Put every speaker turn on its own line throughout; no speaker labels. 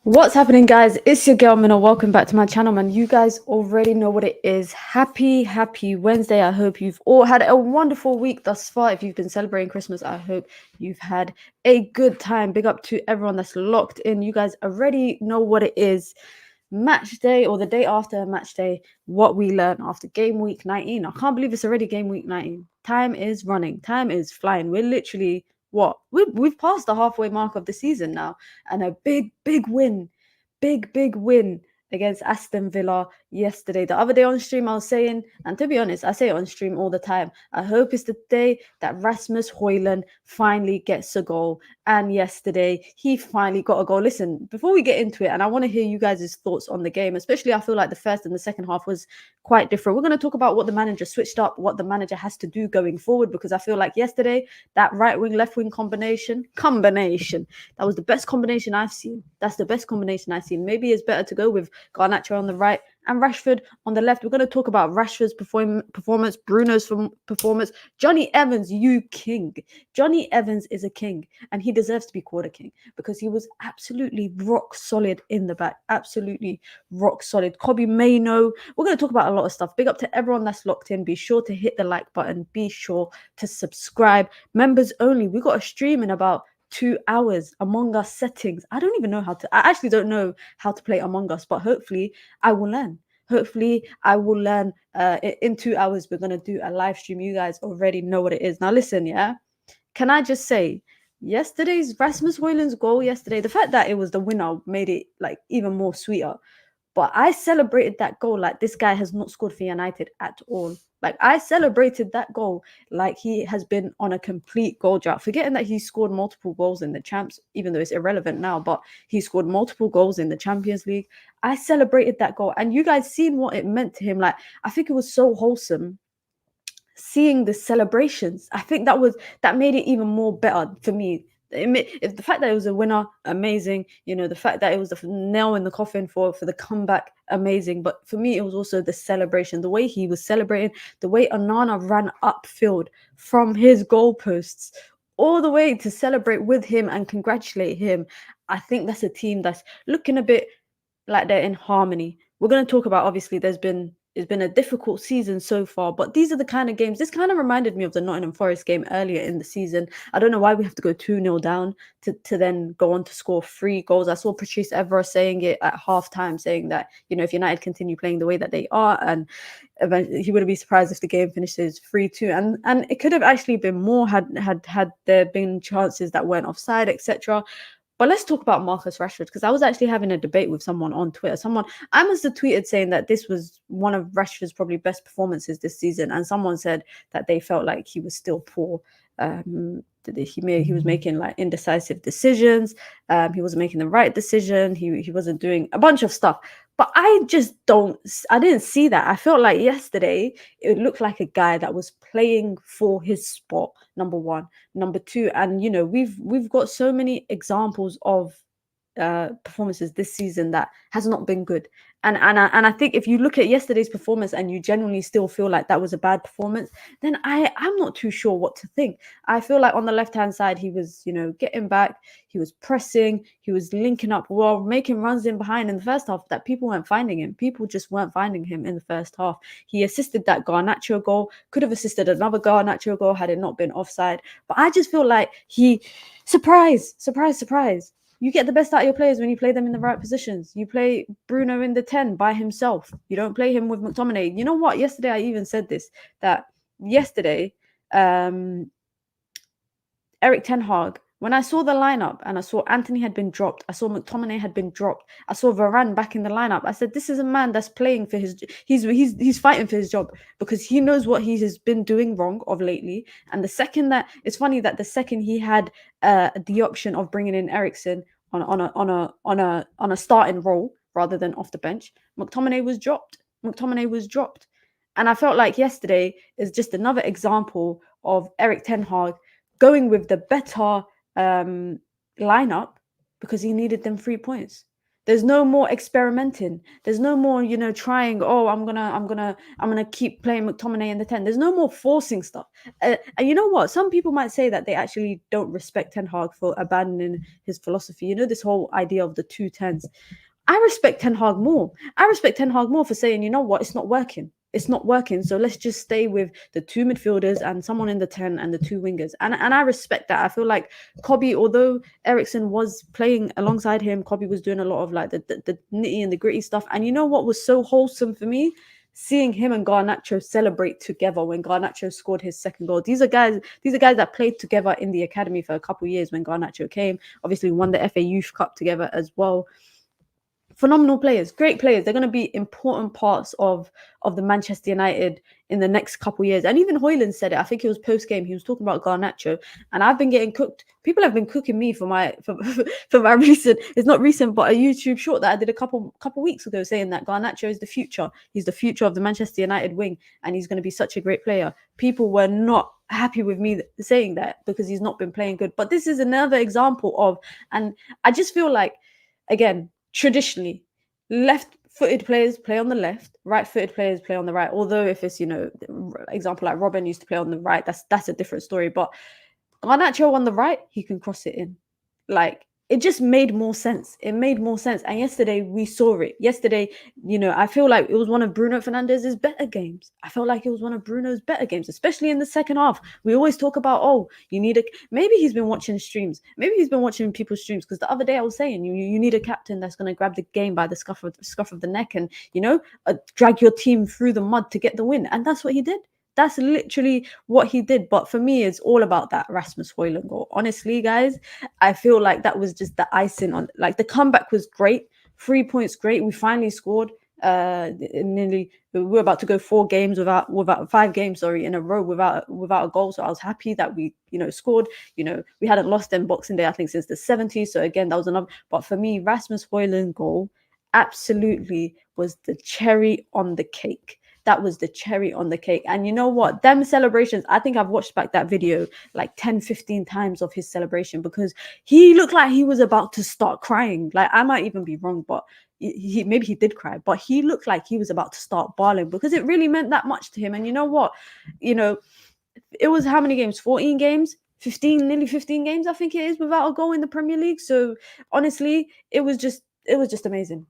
What's happening, guys? It's your girl Mina. Welcome back to my channel, man. You guys already know what it is. Happy Wednesday. I hope you've all had a wonderful week thus far. If you've been celebrating Christmas, I hope you've had a good time. Big up to everyone that's locked in. You guys already know what it is. Match day, or the day after match day, what we learn after game week 19. I can't believe it's already game week 19. Time is running. Time is flying. We're literally we've passed the halfway mark of the season now, and a big win, big win against Aston Villa yesterday. The other day on stream, I was saying, and to be honest, I say it on stream all the time, I hope it's the day that Rasmus Hojlund finally gets a goal. And yesterday, he finally got a goal. Listen, before we get into it, and I want to hear you guys' thoughts on the game, especially I feel like the first and the second half was quite different. We're going to talk about what the manager switched up, what the manager has to do going forward, because I feel like yesterday, that right wing, left wing combination, that was the best combination I've seen. That's the best combination I've seen. Maybe it's better to go with Garnacho on the right and Rashford on the left. We're going to talk about Rashford's performance, Bruno's performance. Johnny Evans, you king. Johnny Evans is a king, and he deserves to be called a king because he was absolutely rock solid in the back. Absolutely rock solid. Kobbie Mainoo. We're going to talk about a lot of stuff. Big up to everyone that's locked in. Be sure to hit the like button. Be sure to subscribe. Members only. We got a stream in about 2 hours. Among Us settings. I actually don't know how to play Among Us, but hopefully I will learn. In 2 hours. We're going to do a live stream. You guys already know what it is. Now listen, yeah. Can I just say, yesterday's Rasmus Hojlund's goal yesterday, the fact that it was the winner made it like even more sweeter. But I celebrated that goal like this guy has not scored for United at all. Like, I celebrated that goal like he has been on a complete goal drought. Forgetting that he scored multiple goals in the champs, even though it's irrelevant now, but he scored multiple goals in the Champions League. I celebrated that goal. And you guys seen what it meant to him. Like, I think it was so wholesome seeing the celebrations. I think that made it even more better for me. If the fact that it was a winner, amazing. You know, the fact that it was the nail in the coffin for the comeback, amazing. But for me, it was also the celebration, the way he was celebrating, the way Onana ran upfield from his goalposts all the way to celebrate with him and congratulate him. I think that's a team that's looking a bit like they're in harmony. We're going to talk about, obviously, it's been a difficult season so far, but these are the kind of games. This kind of reminded me of the Nottingham Forest game earlier in the season. I don't know why we have to go 2-0 down to then go on to score 3 goals. I saw Patrice Evra saying it at halftime, saying that, you know, if United continue playing the way that they are, and he wouldn't be surprised if the game finishes 3-2. And it could have actually been more had there been chances that weren't offside, etc. But let's talk about Marcus Rashford, because I was actually having a debate with someone on Twitter. I must have tweeted saying that this was one of Rashford's probably best performances this season, and someone said that they felt like he was still poor. He was making like indecisive decisions. He wasn't making the right decision. He wasn't doing a bunch of stuff. But I didn't see that. I felt like yesterday it looked like a guy that was playing for his spot, number one. Number two, and you know, we've got so many examples of performances this season that has not been good. And I think if you look at yesterday's performance and you genuinely still feel like that was a bad performance, then I'm not too sure what to think. I feel like on the left-hand side, he was, you know, getting back, he was pressing, he was linking up well, making runs in behind in the first half that people weren't finding him. People just weren't finding him in the first half. He assisted that Garnacho goal, could have assisted another Garnacho goal had it not been offside. But I just feel like surprise. You get the best out of your players when you play them in the right positions. You play Bruno in the 10 by himself. You don't play him with McTominay. You know what? Yesterday, I even said this, that yesterday, Eric Ten Hag, when I saw the lineup and I saw Anthony had been dropped, I saw McTominay had been dropped, I saw Varane back in the lineup, I said, this is a man that's playing for his, he's fighting for his job, because he knows what he has been doing wrong of lately. And the second that, it's funny that the second he had the option of bringing in Eriksen on a starting role rather than off the bench, McTominay was dropped. And I felt like yesterday is just another example of Eric Ten Hag going with the better lineup because he needed them 3 points. There's no more experimenting. There's no more, you know, trying. Oh, I'm gonna keep playing McTominay in the 10. There's no more forcing stuff. And you know what? Some people might say that they actually don't respect Ten Hag for abandoning his philosophy. You know, this whole idea of the 2 10s. I respect Ten Hag more. I respect Ten Hag more for saying, you know what, it's not working. It's not working. So let's just stay with the 2 midfielders and someone in the 10 and the 2 wingers. And I respect that. I feel like Kobe, although Ericsson was playing alongside him, Kobe was doing a lot of like the nitty and the gritty stuff. And you know what was so wholesome for me? Seeing him and Garnacho celebrate together when Garnacho scored his second goal. These are guys that played together in the academy for a couple of years when Garnacho came. Obviously won the FA Youth Cup together as well. Phenomenal players, great players. They're going to be important parts of the Manchester United in the next couple of years. And even Hojlund said it. I think it was post game. He was talking about Garnacho, and I've been getting cooked. People have been cooking me for my for my recent. It's not recent, but a YouTube short that I did a couple weeks ago, saying that Garnacho is the future. He's the future of the Manchester United wing, and he's going to be such a great player. People were not happy with me saying that because he's not been playing good. But this is another example of, and I just feel like, again, traditionally, left-footed players play on the left, right-footed players play on the right. Although if it's, you know, example like Robin used to play on the right, that's a different story. But Garnacho on the right, he can cross it in. Like, it just made more sense. It made more sense. And yesterday we saw it. Yesterday, you know, I feel like it was one of Bruno Fernandes's better games. I felt like it was one of Bruno's better games, especially in the second half. We always talk about, oh, you need maybe he's been watching streams. Maybe he's been watching people's streams, because the other day I was saying you need a captain that's going to grab the game by the scuff of the neck and, you know, drag your team through the mud to get the win. And that's what he did. That's literally what he did. But for me, it's all about that Rasmus Hojlund goal. Honestly, guys, I feel like that was just the icing on. Like, the comeback was great. 3 points, great. We finally scored. Nearly, we're about to go 5 games in a row without a goal. So I was happy that we, you know, scored. You know, we hadn't lost in Boxing Day, I think, since the 70s. So again, that was another. But for me, Rasmus Hojlund goal absolutely was the cherry on the cake. That was the cherry on the cake. And you know what? Them celebrations, I think I've watched back that video like 10, 15 times of his celebration, because he looked like he was about to start crying. Like, I might even be wrong, but maybe he did cry, but he looked like he was about to start bawling, because it really meant that much to him. And you know what? You know, it was how many games? 14 games? 15, nearly 15 games, I think it is, without a goal in the Premier League. So honestly, it was just amazing.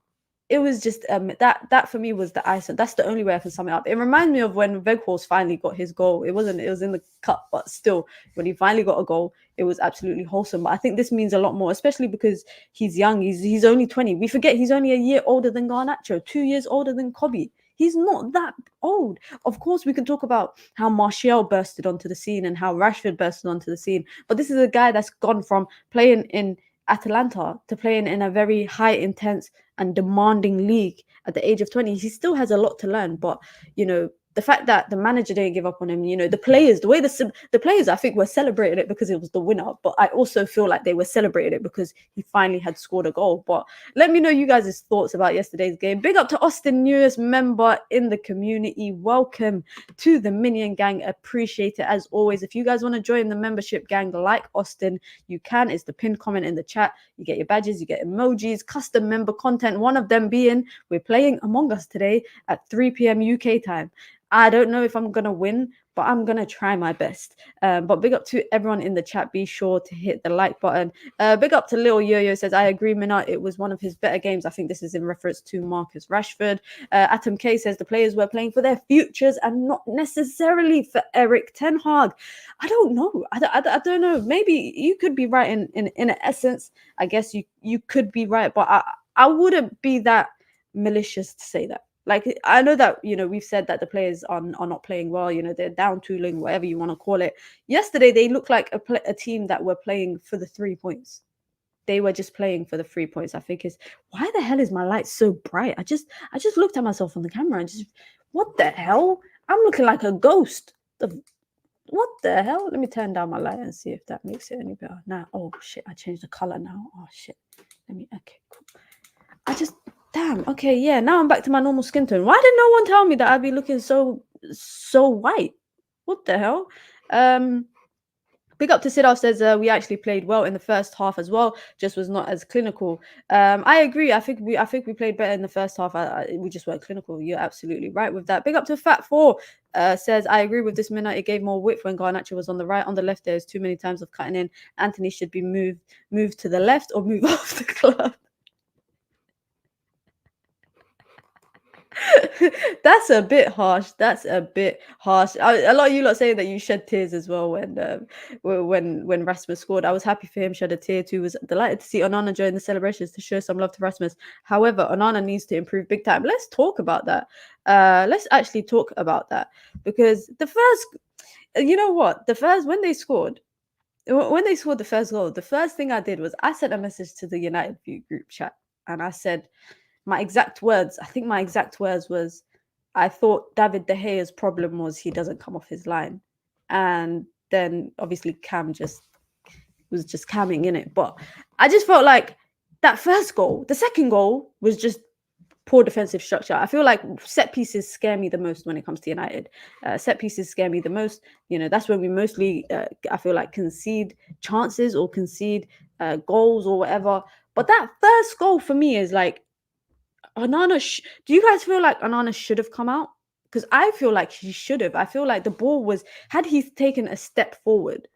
It was just that for me was the icing. That's the only way I can sum it up. It reminds me of when Weghorst finally got his goal. It was in the cup, but still, when he finally got a goal, it was absolutely wholesome. But I think this means a lot more, especially because he's young. He's only 20. We forget he's only a year older than Garnacho, 2 years older than Kobe. He's not that old. Of course, we can talk about how Martial bursted onto the scene and how Rashford bursted onto the scene. But this is a guy that's gone from playing in Atalanta to playing in a very high intense and demanding league at the age of 20. He still has a lot to learn, but you know, the fact that the manager didn't give up on him, you know, the players, the way the players, I think, were celebrating it because it was the winner, but I also feel like they were celebrating it because he finally had scored a goal. But let me know you guys' thoughts about yesterday's game. Big up to Austin, newest member in the community. Welcome to the Minion Gang. Appreciate it as always. If you guys want to join the membership gang like Austin, you can. It's the pinned comment in the chat. You get your badges, you get emojis, custom member content. One of them being, we're playing Among Us today at 3 p.m. UK time. I don't know if I'm going to win, but I'm going to try my best. But big up to everyone in the chat. Be sure to hit the like button. Big up to Lil Yo-Yo, says, I agree, Mina. It was one of his better games. I think this is in reference to Marcus Rashford. Atom K says, the players were playing for their futures and not necessarily for Erik Ten Hag. I don't know. I don't know. Maybe you could be right in essence. I guess you could be right, but I wouldn't be that malicious to say that. Like, I know that, you know, we've said that the players are not playing well, you know, they're down tooling, whatever you want to call it. Yesterday, they looked like a team that were playing for the 3 points. They were just playing for the 3 points. I think is, why the hell is my light so bright? I just looked at myself on the camera and just, what the hell? I'm looking like a ghost. What the hell? Let me turn down my light and see if that makes it any better. Now, oh shit, I changed the color now. Oh shit. Okay, cool. Damn, okay, yeah, now I'm back to my normal skin tone. Why did no one tell me that I'd be looking so white? What the hell? Big up to Sidal says we actually played well in the first half as well, just was not as clinical. I agree. I think we played better in the first half. We just weren't clinical. You're absolutely right with that. Big up to Fat Four says I agree with this minute. It gave more width when Garnacho was on the right. On the left, there's too many times of cutting in. Anthony should be moved to the left or move off the club. That's a bit harsh. That's a bit harsh. A lot of you lot saying that you shed tears as well when Rasmus scored. I was happy for him. Shed a tear too. Was delighted to see Onana join the celebrations to show some love to Rasmus. However, Onana needs to improve big time. Let's talk about that. Let's actually talk about that because the first, you know what, the first when they scored the first goal, the first thing I did was I sent a message to the United View group chat and I said my exact words, I think my exact words was, I thought David De Gea's problem was he doesn't come off his line. And then obviously Cam was just camming in it. But I just felt like that first goal, the second goal was just poor defensive structure. I feel like set pieces scare me the most when it comes to United. Set pieces scare me the most. You know, that's when we mostly, I feel like, concede chances or concede goals or whatever. But that first goal for me is like, Onana, do you guys feel like Onana should have come out? Because I feel like he should have. I feel like the ball was, had he taken a step forward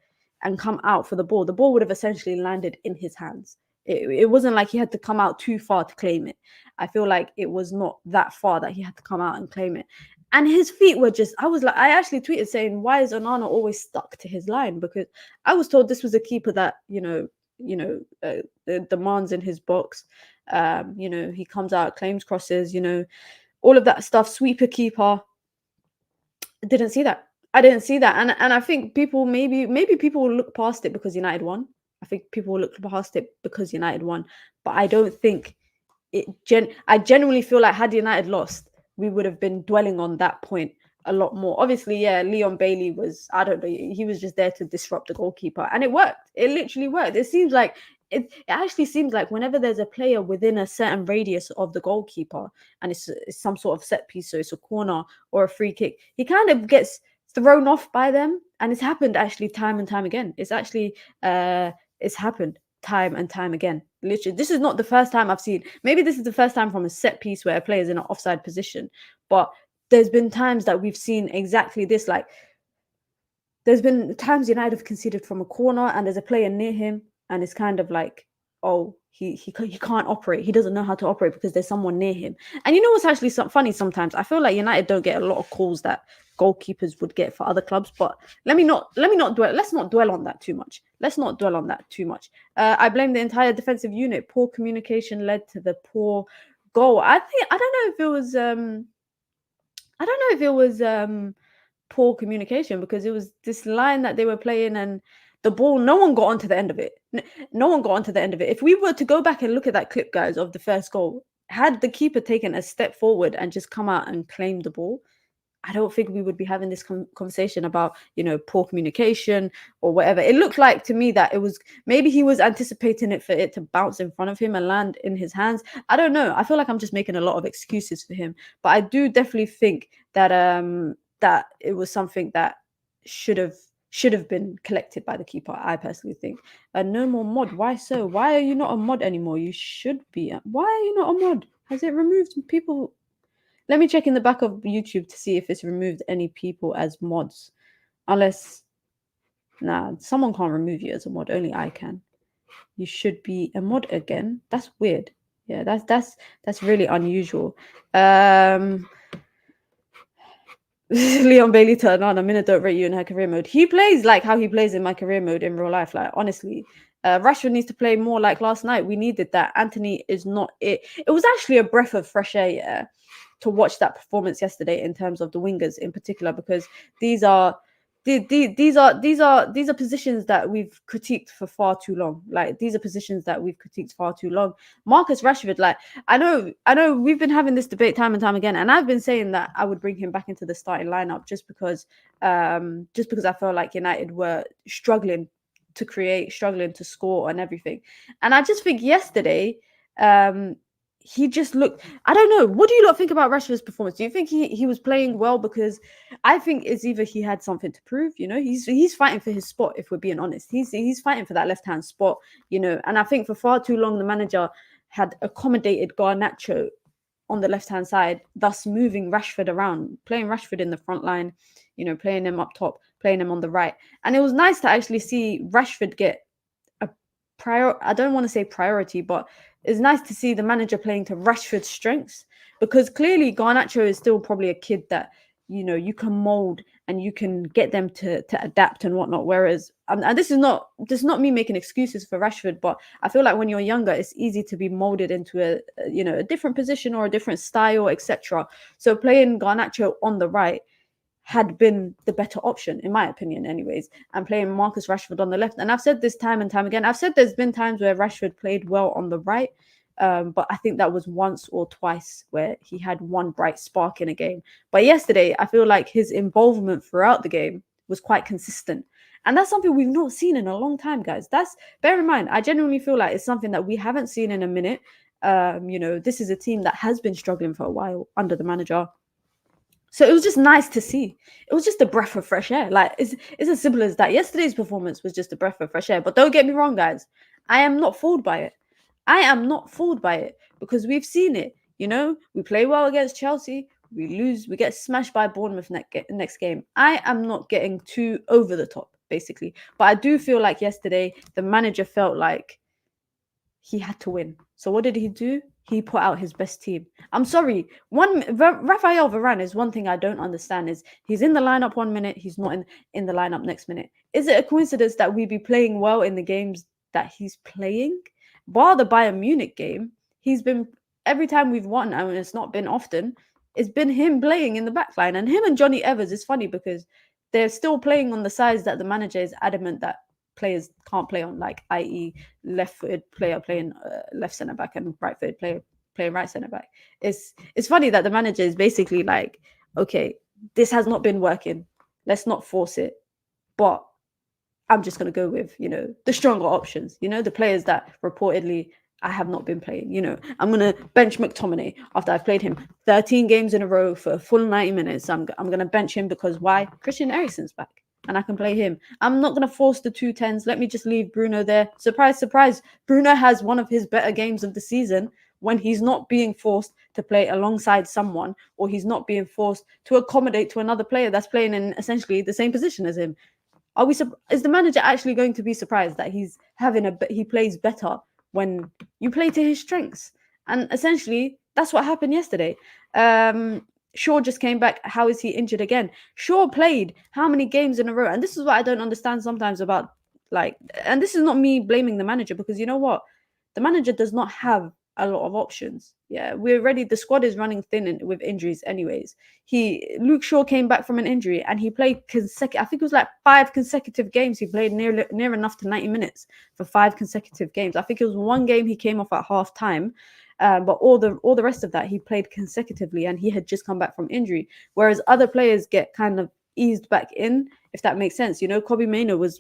and come out for the ball would have essentially landed in his hands. It wasn't like he had to come out too far to claim it. I feel like it was not that far that he had to come out and claim it. And his feet were just, I actually tweeted saying, why is Onana always stuck to his line? Because I was told this was a keeper that, demands in his box. He comes out, claims crosses, all of that stuff. Sweeper keeper. Didn't see that. I didn't see that. And I think people maybe people will look past it because United won. I think people will look past it because United won. But I don't think I genuinely feel like had United lost, we would have been dwelling on that point a lot more. Obviously, yeah, Leon Bailey was, I don't know, he was just there to disrupt the goalkeeper. And it worked. It literally worked. It actually seems like whenever there's a player within a certain radius of the goalkeeper and it's some sort of set piece, so it's a corner or a free kick, he kind of gets thrown off by them. And it's happened actually time and time again. It's actually it's happened time and time again. Literally, this is not the first time I've seen. Maybe this is the first time from a set piece where a player is in an offside position, but there's been times that we've seen exactly this. Like, there's been times United have conceded from a corner and there's a player near him, and it's kind of like, oh, he can't operate. He doesn't know how to operate because there's someone near him. And you know what's actually funny sometimes? I feel like United don't get a lot of calls that goalkeepers would get for other clubs. But let's not dwell on that too much. I blame the entire defensive unit. Poor communication led to the poor goal. I don't know if it was poor communication, because it was this line that they were playing and the ball, no one got onto the end of it. No one got onto the end of it. If we were to go back and look at that clip, guys, of the first goal, had the keeper taken a step forward and just come out and claimed the ball, I don't think we would be having this conversation about, poor communication or whatever. It looked like to me that it was, maybe he was anticipating it for it to bounce in front of him and land in his hands. I don't know. I feel like I'm just making a lot of excuses for him, but I do definitely think that that it was something that should have been collected by the keeper, I personally think. No more mod. Why so? Why are you not a mod anymore? You should be. Why are you not a mod? Has it removed people? Let me check in the back of YouTube to see if it's removed any people as mods. Unless, nah, someone can't remove you as a mod. Only I can. You should be a mod again. That's weird. Yeah, that's really unusual. Leon Bailey turned on. Mina don't rate you in her career mode. He plays like how he plays in my career mode in real life. Like, honestly, Rashford needs to play more like last night. We needed that. Anthony is not it. It was actually a breath of fresh air, yeah, to watch that performance yesterday in terms of the wingers in particular, because these are positions that we've critiqued for far too long. Like, these are positions that we've critiqued far too long. Marcus Rashford, like, I know we've been having this debate time and time again, and I've been saying that I would bring him back into the starting lineup just because I felt like United were struggling to create, struggling to score and everything. And I just think yesterday, he just looked. I don't know. What do you lot think about Rashford's performance? Do you think he was playing well? Because I think it's either he had something to prove. He's fighting for his spot. If we're being honest, he's fighting for that left hand spot. And I think for far too long the manager had accommodated Garnacho on the left hand side, thus moving Rashford around, playing Rashford in the front line. Playing him up top, playing him on the right, and it was nice to actually see Rashford get I don't want to say priority, but it's nice to see the manager playing to Rashford's strengths, because clearly Garnacho is still probably a kid that you can mold and you can get them to adapt and whatnot. Whereas, and this is not me making excuses for Rashford, but I feel like when you're younger, it's easy to be molded into a different position or a different style, etc. So playing Garnacho on the right had been the better option, in my opinion, anyways, and playing Marcus Rashford on the left. And I've said this time and time again. I've said there's been times where Rashford played well on the right, but I think that was once or twice where he had one bright spark in a game. But yesterday, I feel like his involvement throughout the game was quite consistent. And that's something we've not seen in a long time, guys. Bear in mind, I genuinely feel like it's something that we haven't seen in a minute. This is a team that has been struggling for a while under the manager. So it was just nice to see. It was just a breath of fresh air. Like, it's as simple as that. Yesterday's performance was just a breath of fresh air. But don't get me wrong, guys. I am not fooled by it. I am not fooled by it, because we've seen it. We play well against Chelsea. We lose. We get smashed by Bournemouth next game. I am not getting too over the top, basically. But I do feel like yesterday the manager felt like he had to win. So what did he do? He put out his best team. I'm sorry. Raphael Varane is one thing I don't understand, is he's in the lineup 1 minute, he's not in the lineup next minute. Is it a coincidence that we be playing well in the games that he's playing? Bar the Bayern Munich game, he's been, every time we've won, I mean, it's not been often, it's been him playing in the back line. And him and Johnny Evers is funny because they're still playing on the sides that the manager is adamant that players can't play on, like, i.e. left-footed player playing left centre-back and right-footed player playing right centre-back. It's funny that the manager is basically like, okay, this has not been working, let's not force it, but I'm just going to go with, the stronger options, the players that reportedly I have not been playing. I'm going to bench McTominay after I've played him 13 games in a row for a full 90 minutes. I'm going to bench him because why? Christian Eriksen's back and I can play him. I'm not going to force the 2 10s. Let me just leave Bruno there. Surprise, surprise. Bruno has one of his better games of the season when he's not being forced to play alongside someone, or he's not being forced to accommodate to another player that's playing in essentially the same position as him. Is the manager actually going to be surprised that he plays better when you play to his strengths? And essentially, that's what happened yesterday. Shaw just came back. How is he injured again? Shaw played how many games in a row? And this is what I don't understand sometimes about, and this is not me blaming the manager, because you know what? The manager does not have a lot of options. Yeah, the squad is running thin with injuries anyways. Luke Shaw came back from an injury and he played I think it was like 5 consecutive games. He played near enough to 90 minutes for 5 consecutive games. I think it was one game he came off at half time. But all the rest of that, he played consecutively, and he had just come back from injury. Whereas other players get kind of eased back in, if that makes sense. Kobbie Mainoo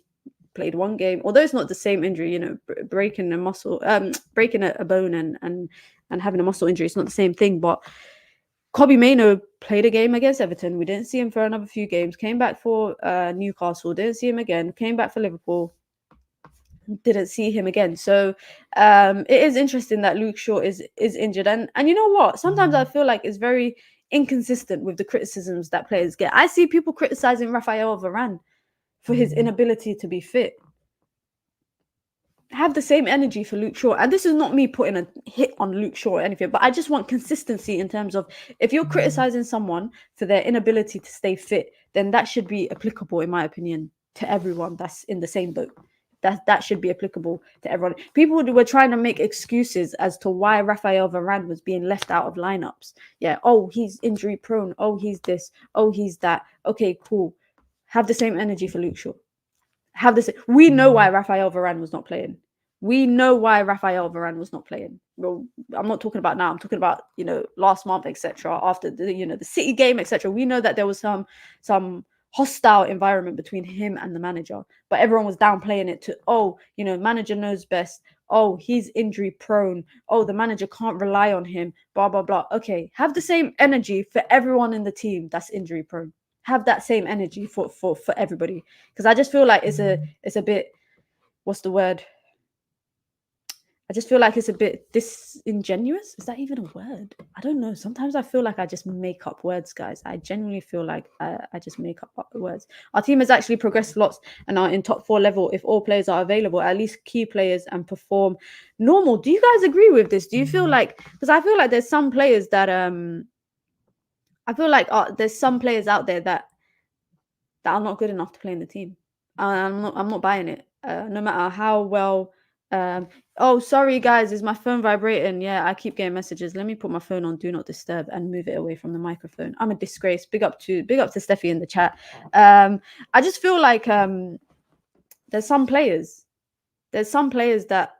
played one game, although it's not the same injury. Breaking a muscle, breaking a bone, and having a muscle injury, it's not the same thing. But Kobbie Mainoo played a game against Everton. We didn't see him for another few games. Came back for Newcastle. Didn't see him again. Came back for Liverpool. Didn't see him again. So it is interesting that Luke Shaw is injured, and you know what? Sometimes I feel like it's very inconsistent with the criticisms that players get. I see people criticizing Raphael Varane for his inability to be fit. Have the same energy for Luke Shaw. And this is not me putting a hit on Luke Shaw or anything, but I just want consistency in terms of, if you're criticizing someone for their inability to stay fit, then that should be applicable, in my opinion, to everyone that's in the same boat. That should be applicable to everyone. People were trying to make excuses as to why Raphael Varane was being left out of lineups. Yeah, oh, he's injury prone. Oh, he's this. Oh, he's that. Okay, cool. Have the same energy for Luke Shaw. We know why Raphael Varane was not playing. We know why Raphael Varane was not playing. Well, I'm not talking about now. I'm talking about, last month, etc. After the City game, etc. We know that there was some hostile environment between him and the manager, but everyone was downplaying it to, oh, you know, manager knows best. Oh, he's injury prone. Oh, the manager can't rely on him. Blah blah blah. Okay, have the same energy for everyone in the team that's injury prone. Have that same energy for everybody, because I just feel like it's a bit, what's the word? I just feel like it's a bit disingenuous. Is that even a word? I don't know. Sometimes I feel like I just make up words, guys. I genuinely feel like I just make up words. Our team has actually progressed lots and are in top 4 level if all players are available, at least key players, and perform normal. Do you guys agree with this? Do you feel like, because I feel like there's some players that I feel like there's some players out there that are not good enough to play in the team. I'm not buying it. No matter how well. Oh, sorry guys, is my phone vibrating? Yeah, I keep getting messages. Let me put my phone on do not disturb and move it away from the microphone. I'm a disgrace. Big up to Steffi in the chat. I just feel like there's some players that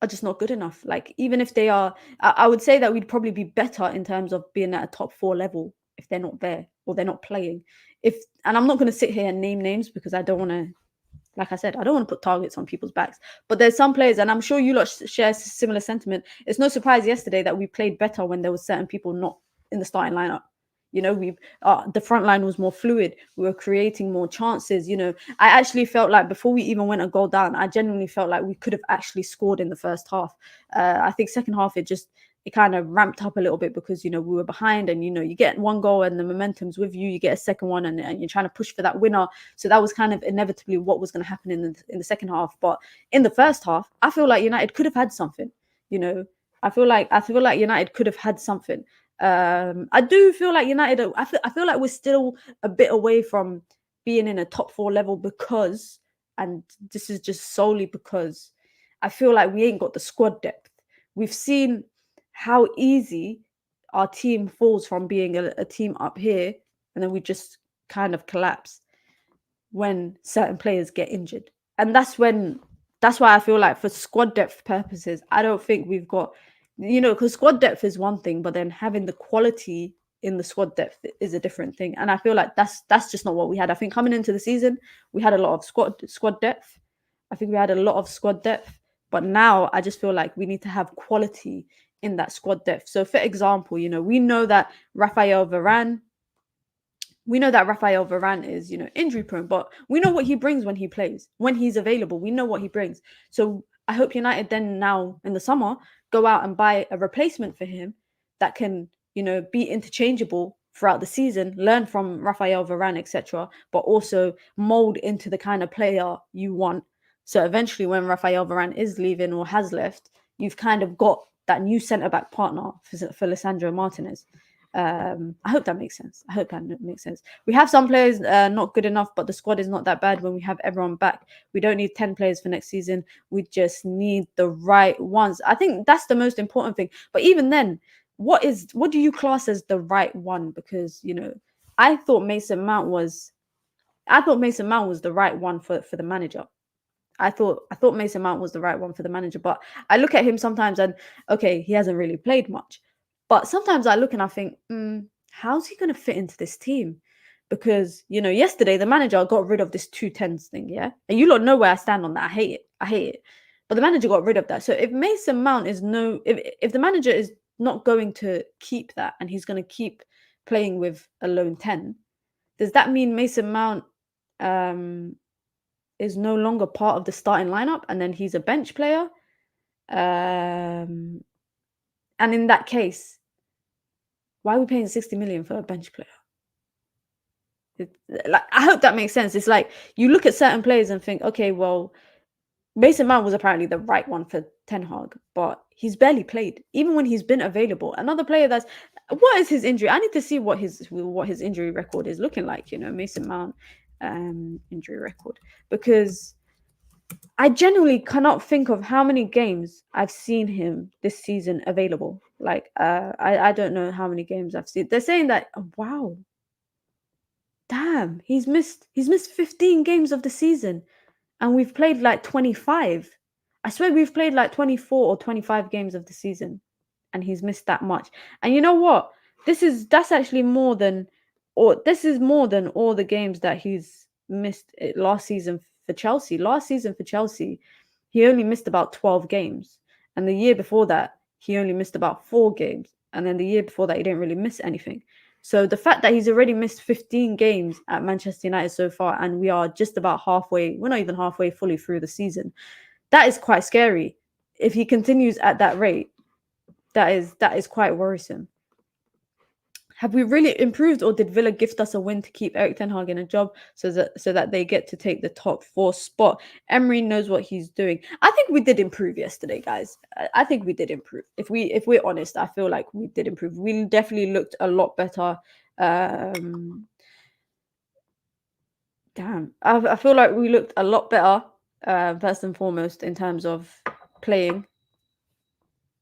are just not good enough. Like, even if they are, I would say that we'd probably be better in terms of being at a top 4 level if they're not there or they're not playing. And I'm not going to sit here and name names because I don't want to, like I said, I don't want to put targets on people's backs. But there's some players, and I'm sure you lot share similar sentiment. It's no surprise yesterday that we played better when there was certain people not in the starting lineup. You know, the front line was more fluid. We were creating more chances. You know, I actually felt like before we even went a goal down, I genuinely felt like we could have actually scored in the first half. I think second half, it kind of ramped up a little bit because, you know, we were behind, and, you know, you get one goal and the momentum's with you, you get a second one, and you're trying to push for that winner. So that was kind of inevitably what was going to happen in the second half. But in the first half, I feel like United could have had something. You know, I feel like United could have had something. I do feel like United, I feel like we're still a bit away from being in a top 4 level because, and this is just solely because, I feel like we ain't got the squad depth. We've seen how easy our team falls from being a team up here, and then we just kind of collapse when certain players get injured. And that's why I feel like, for squad depth purposes, I don't think we've got, you know, because squad depth is one thing, but then having the quality in the squad depth is a different thing. And I feel like that's just not what we had. I think coming into the season, we had a lot of squad depth. I think we had a lot of squad depth, but now I just feel like we need to have quality in that squad depth. So, for example, you know, we know that Raphael Varane is, you know, injury prone, but we know what he brings when he plays, when he's available. We know what he brings. So I hope United then now in the summer go out and buy a replacement for him that can, you know, be interchangeable throughout the season, learn from Raphael Varane, etc., but also mold into the kind of player you want. So eventually when Raphael Varane is leaving or has left, you've kind of got that new centre-back partner for Lisandro Martinez. I hope that makes sense. We have some players not good enough, but the squad is not that bad when we have everyone back. We don't need 10 players for next season. We just need the right ones. I think that's the most important thing. But even then, what do you class as the right one? Because, you know, I thought Mason Mount was the right one for the manager. I thought Mason Mount was the right one for the manager, but I look at him sometimes and, okay, he hasn't really played much. But sometimes I look and I think, how's he going to fit into this team? Because, you know, yesterday the manager got rid of this 210s thing, yeah? And you lot know where I stand on that. I hate it. But the manager got rid of that. So if Mason Mount if the manager is not going to keep that and he's going to keep playing with a lone 10, does that mean Mason Mount is no longer part of the starting lineup and then he's a bench player? And in that case, why are we paying 60 million for a bench player? Like, I hope that makes sense. It's like you look at certain players and think, okay, well, Mason Mount was apparently the right one for Ten Hag, but he's barely played, even when he's been available. Another player what is his injury? I need to see what his injury record is looking like, you know, Mason Mount injury record, because I genuinely cannot think of how many games I've seen him this season available. Like, I don't know how many games I've seen. They're saying that, oh, wow, damn, he's missed 15 games of the season, and we've played like 25. I swear we've played like 24 or 25 games of the season, and he's missed that much. And you know what? That's actually more than or this is more than all the games that he's missed last season for Chelsea. Last season for Chelsea, he only missed about 12 games. And the year before that, he only missed about 4 games. And then the year before that, he didn't really miss anything. So the fact that he's already missed 15 games at Manchester United so far, and we are just about halfway, we're not even halfway fully through the season, that is quite scary. If he continues at that rate, that is quite worrisome. Have we really improved, or did Villa gift us a win to keep Erik ten Hag in a job so that they get to take the top 4 spot? Emery knows what he's doing. I think we did improve yesterday, guys. I think we did improve. If we're honest, I feel like we did improve. We definitely looked a lot better. Damn, I feel like we looked a lot better. First and foremost, in terms of playing,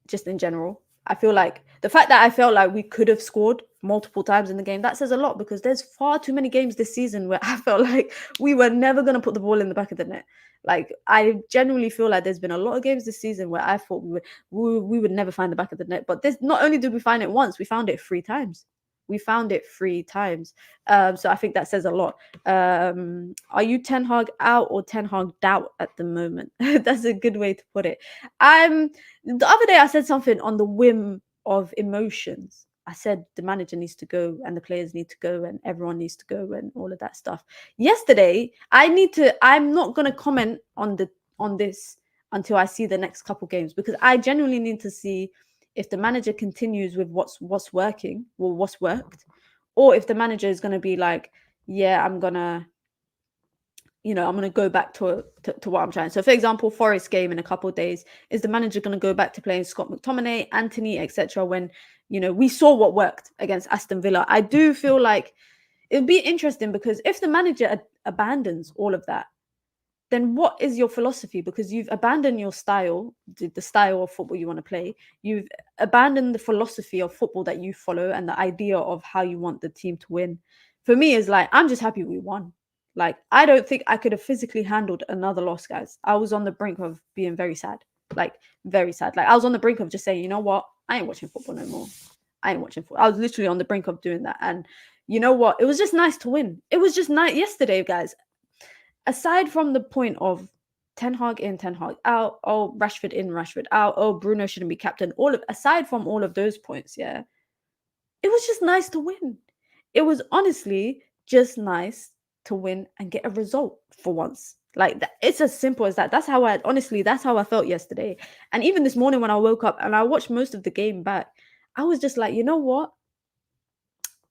just in general. I feel like the fact that I felt like we could have scored multiple times in the game, that says a lot, because there's far too many games this season where I felt like we were never going to put the ball in the back of the net. Like, I genuinely feel like there's been a lot of games this season where I thought we would never find the back of the net. But this, not only did we find it once, we found it 3 times. We found it 3 times. So I think that says a lot. Are you Ten Hag out or Ten Hag doubt at the moment? That's a good way to put it. The other day I said something on the whim of emotions. I said the manager needs to go and the players need to go and everyone needs to go and all of that stuff. Yesterday, I'm not gonna comment on this until I see the next couple games, because I genuinely need to see if the manager continues with what's working, or what's worked, or if the manager is gonna be like, yeah, I'm gonna go back to what I'm trying. So, for example, Forest game in a couple of days, is the manager going to go back to playing Scott McTominay, Anthony, etc. When we saw what worked against Aston Villa? I do feel like it would be interesting, because if the manager abandons all of that, then what is your philosophy? Because you've abandoned your style, the style of football you want to play. You've abandoned the philosophy of football that you follow and the idea of how you want the team to win. For me, it's like, I'm just happy we won. Like, I don't think I could have physically handled another loss, guys. I was on the brink of being very sad. Like, very sad. Like, I was on the brink of just saying, you know what? I ain't watching football no more. I ain't watching football. I was literally on the brink of doing that. And you know what? It was just nice to win. It was just nice yesterday, guys. Aside from the point of Ten Hag in, Ten Hag out, oh, Rashford in, Rashford out, oh, Bruno shouldn't be captain. Aside from all of those points, yeah, it was just nice to win. It was honestly just nice to win and get a result for once. Like, it's as simple as that. That's how I felt yesterday. And even this morning when I woke up and I watched most of the game back, I was just like, you know what?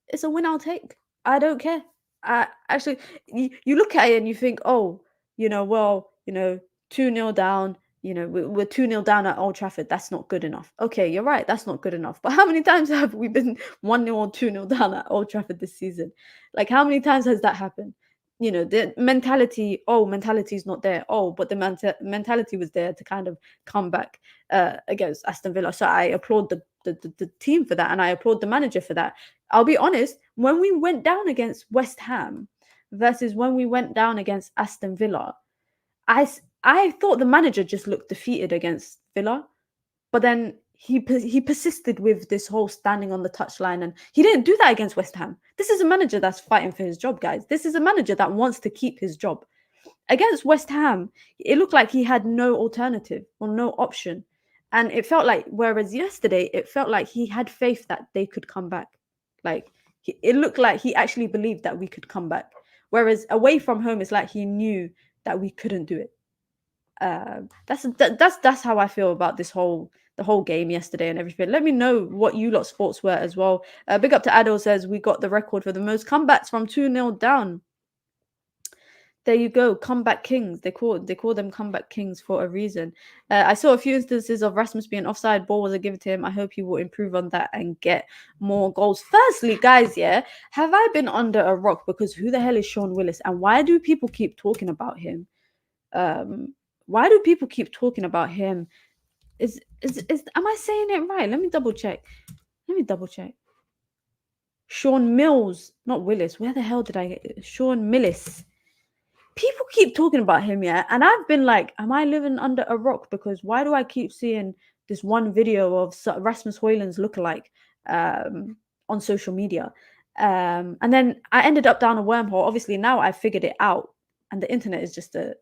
It's a win I'll take. I don't care. Actually, you look at it and you think, oh, 2-0 down, we're 2-0 down at Old Trafford. That's not good enough. Okay, you're right. That's not good enough. But how many times have we been 1-0 or 2-0 down at Old Trafford this season? Like, how many times has that happened? The mentality is not there. Oh, but the mentality was there to kind of come back against Aston Villa. So I applaud the team for that, and I applaud the manager for that. I'll be honest, when we went down against West Ham versus when we went down against Aston Villa, I thought the manager just looked defeated against Villa, but then he persisted with this whole standing on the touchline, and he didn't do that against West Ham. This is a manager that's fighting for his job, guys. This is a manager that wants to keep his job. Against West Ham, it looked like he had no alternative or no option. And it felt like, whereas yesterday, it felt like he had faith that they could come back. Like, it looked like he actually believed that we could come back. Whereas away from home, it's like he knew that we couldn't do it. That's how I feel about the whole game yesterday and everything. Let me know what you lot's thoughts were as well. Big up to Adol, says we got the record for the most comebacks from 2-0 down. There you go, comeback kings. They call them comeback kings for a reason. I saw a few instances of Rasmus being offside. Ball was a give to him. I hope he will improve on that and get more goals. Firstly, guys, yeah, have I been under a rock? Because who the hell is Sean Willis, and why do people keep talking about him? Why do people keep talking about him? Am I saying it right? Let me double check. Sean Mills, not Willis. Where the hell did I get it? Sean Millis. People keep talking about him, yeah, and I've been like, am I living under a rock? Because why do I keep seeing this one video of Rasmus Hojlund's lookalike on social media? And then I ended up down a wormhole. Obviously, now I figured it out, and the internet is just a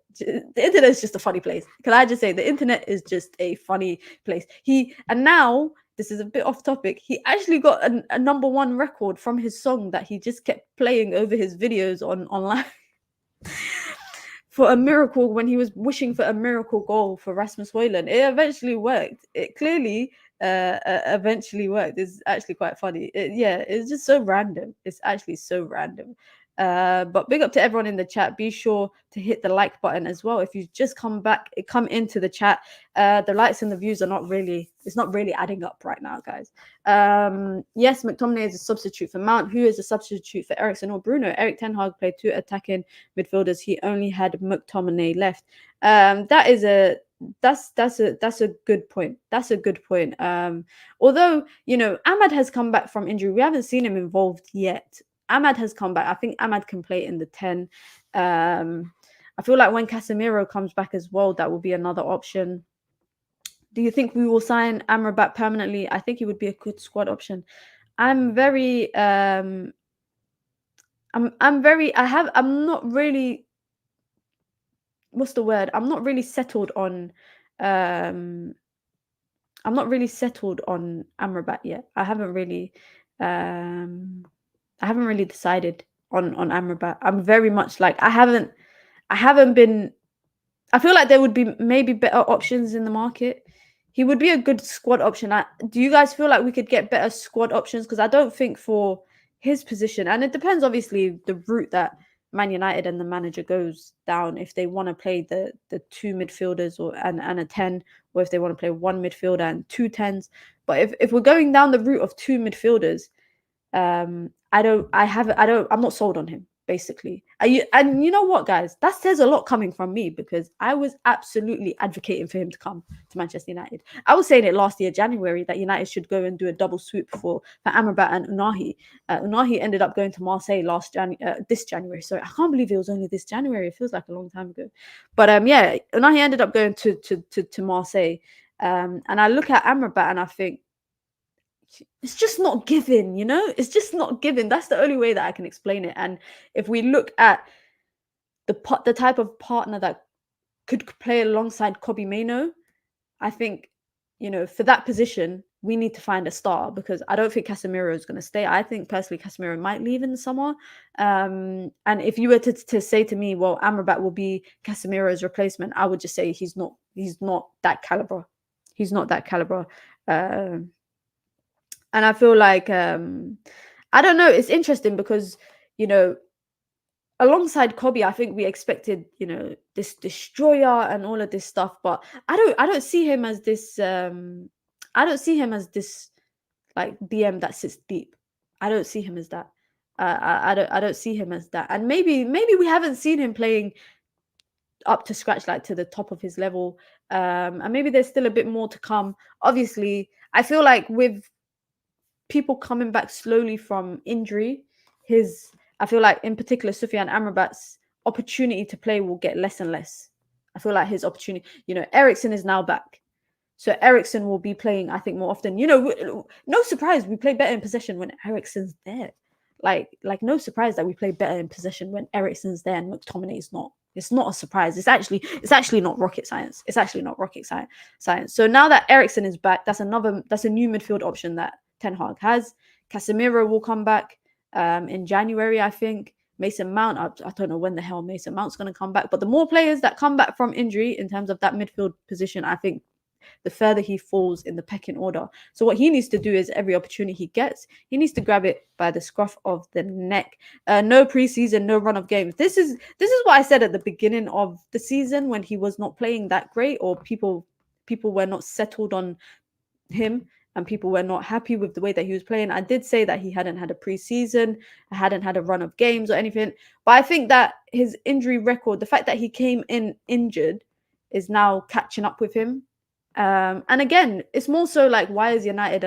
funny place. Can I just say the internet is just a funny place? And now this is a bit off topic. He actually got a number one record from his song that he just kept playing over his videos online. For a miracle, when he was wishing for a miracle goal for Rasmus Hojlund, it eventually worked. It clearly eventually worked. It's actually quite funny. It's just so random. It's actually so random. But big up to everyone in the chat. Be sure to hit the like button as well. If you just come into the chat, the likes and the views are not really, it's not really adding up right now, guys. Yes, McTominay is a substitute for Mount. Who is a substitute for Eriksen or Bruno? Erik Ten Hag played 2 attacking midfielders. He only had McTominay left. That's a good point. That's a good point. Although, Ahmad has come back from injury. We haven't seen him involved yet. Ahmad has come back. I think Ahmad can play in the 10. I feel like when Casemiro comes back as well, that will be another option. Do you think we will sign Amrabat permanently? I think he would be a good squad option. I'm not really, what's the word? I'm not really settled on Amrabat yet. I haven't really decided on Amrabat. I'm very much like I haven't been. I feel like there would be maybe better options in the market. He would be a good squad option. Do you guys feel like we could get better squad options? Because I don't think for his position, and it depends obviously the route that Man United and the manager goes down. If they want to play the 2 midfielders and a 10, or if they want to play 1 midfielder and 2 10s. But if we're going down the route of 2 midfielders, I'm not sold on him, basically. And you know what, guys? That says a lot coming from me, because I was absolutely advocating for him to come to Manchester United. I was saying it last year, January, that United should go and do a double swoop for Amrabat and Unahi. Unahi ended up going to Marseille this January. Sorry, I can't believe it was only this January. It feels like a long time ago. But Unahi ended up going to Marseille. And I look at Amrabat and I think, it's just not given, it's just not given. That's the only way that I can explain it. And if we look at the type of partner that could play alongside Kobe Mainoo, I think, for that position, we need to find a star, because I don't think Casemiro is going to stay. I think personally Casemiro might leave in the summer. And if you were to say to me, well, Amrabat will be Casemiro's replacement, I would just say he's not that caliber. He's not that caliber. And I feel like, I don't know, it's interesting because, alongside Kobe, I think we expected, this destroyer and all of this stuff, but I don't see him as this, like BM that sits deep. I don't see him as that. I don't see him as that. And maybe we haven't seen him playing up to scratch, like to the top of his level. And maybe there's still a bit more to come. Obviously, I feel like with people coming back slowly from injury, I feel like in particular Sufyan Amrabat's opportunity to play will get less and less. I feel like his opportunity, Eriksen is now back, so Eriksen will be playing, I think, more often. No surprise, we play better in possession when Eriksen's there. Like no surprise that we play better in possession when Eriksen's there and McTominay is not. It's not a surprise. It's actually not rocket science. It's actually not rocket science. So now that Eriksen is back, that's a new midfield option that Ten Hag has. Casemiro will come back in January, I think. Mason Mount, I don't know when the hell Mason Mount's going to come back, but the more players that come back from injury in terms of that midfield position, I think the further he falls in the pecking order. So what he needs to do is every opportunity he gets, he needs to grab it by the scruff of the neck. No preseason, no run of games. This is what I said at the beginning of the season when he was not playing that great, or people were not settled on him and people were not happy with the way that he was playing. I did say that he hadn't had a preseason, hadn't had a run of games or anything. But I think that his injury record, the fact that he came in injured, is now catching up with him. And again, it's more so like, why is United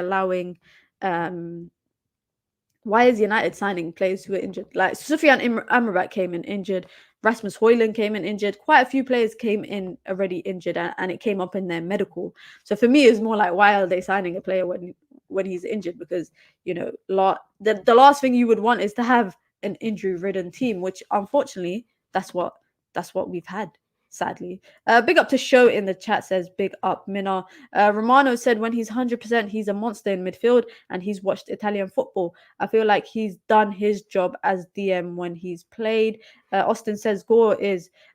signing players who are injured? Like Sufyan Amrabat came in injured. Rasmus Hojlund came in injured. Quite a few players came in already injured, and it came up in their medical. So for me, it's more like, why are they signing a player when when he's injured, because the last thing you would want is to have an injury-ridden team, which unfortunately that's what we've had, sadly. Big up to Show in the chat, says big up Mina. Romano said when he's 100%, he's a monster in midfield, and he's watched Italian football. I feel like he's done his job as DM when he's played. Austin says Gore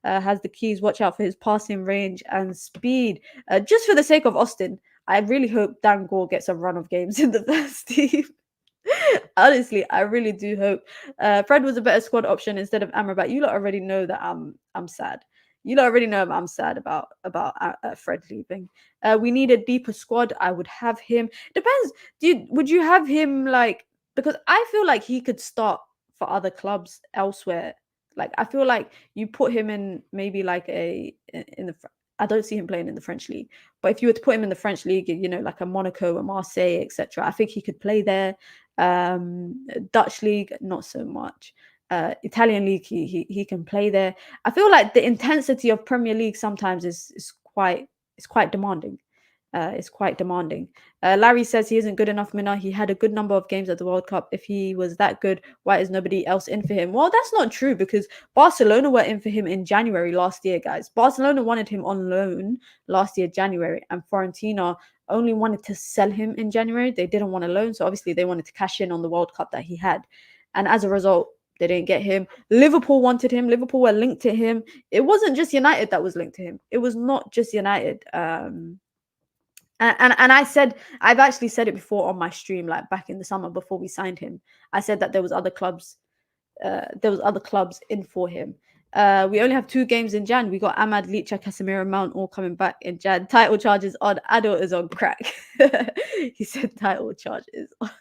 has the keys. Watch out for his passing range and speed. Just for the sake of Austin, I really hope Dan Gore gets a run of games in the first team. Honestly, I really do hope. Fred was a better squad option instead of Amrabat. You lot already know that I'm sad. You lot already know I'm sad about Fred leaving. We need a deeper squad. I would have him. Depends. Would you have him because I feel like he could start for other clubs elsewhere. Like I feel like you put him in maybe I don't see him playing in the French league, but if you were to put him in the French league, like a Monaco, a Marseille, etc., I think he could play there. Dutch league, not so much. Italian league, he can play there. I feel like the intensity of Premier League sometimes is quite demanding. It's quite demanding. Larry says he isn't good enough, Mina. He had a good number of games at the World Cup. If he was that good, why is nobody else in for him? Well, that's not true, because Barcelona were in for him in January last year, guys. Barcelona wanted him on loan last year, January, and Fiorentina only wanted to sell him in January. They didn't want a loan, so obviously they wanted to cash in on the World Cup that he had. And as a result, they didn't get him. Liverpool wanted him. Liverpool were linked to him. It wasn't just United that was linked to him. It was not just United. And I've actually said it before on my stream, like back in the summer before we signed him. I said that there was other clubs in for him. We only have 2 games in Jan. We got Ahmad, Licha, Casemiro, Mount all coming back in Jan. Title charges on. Adult is on crack. He said title charge is on.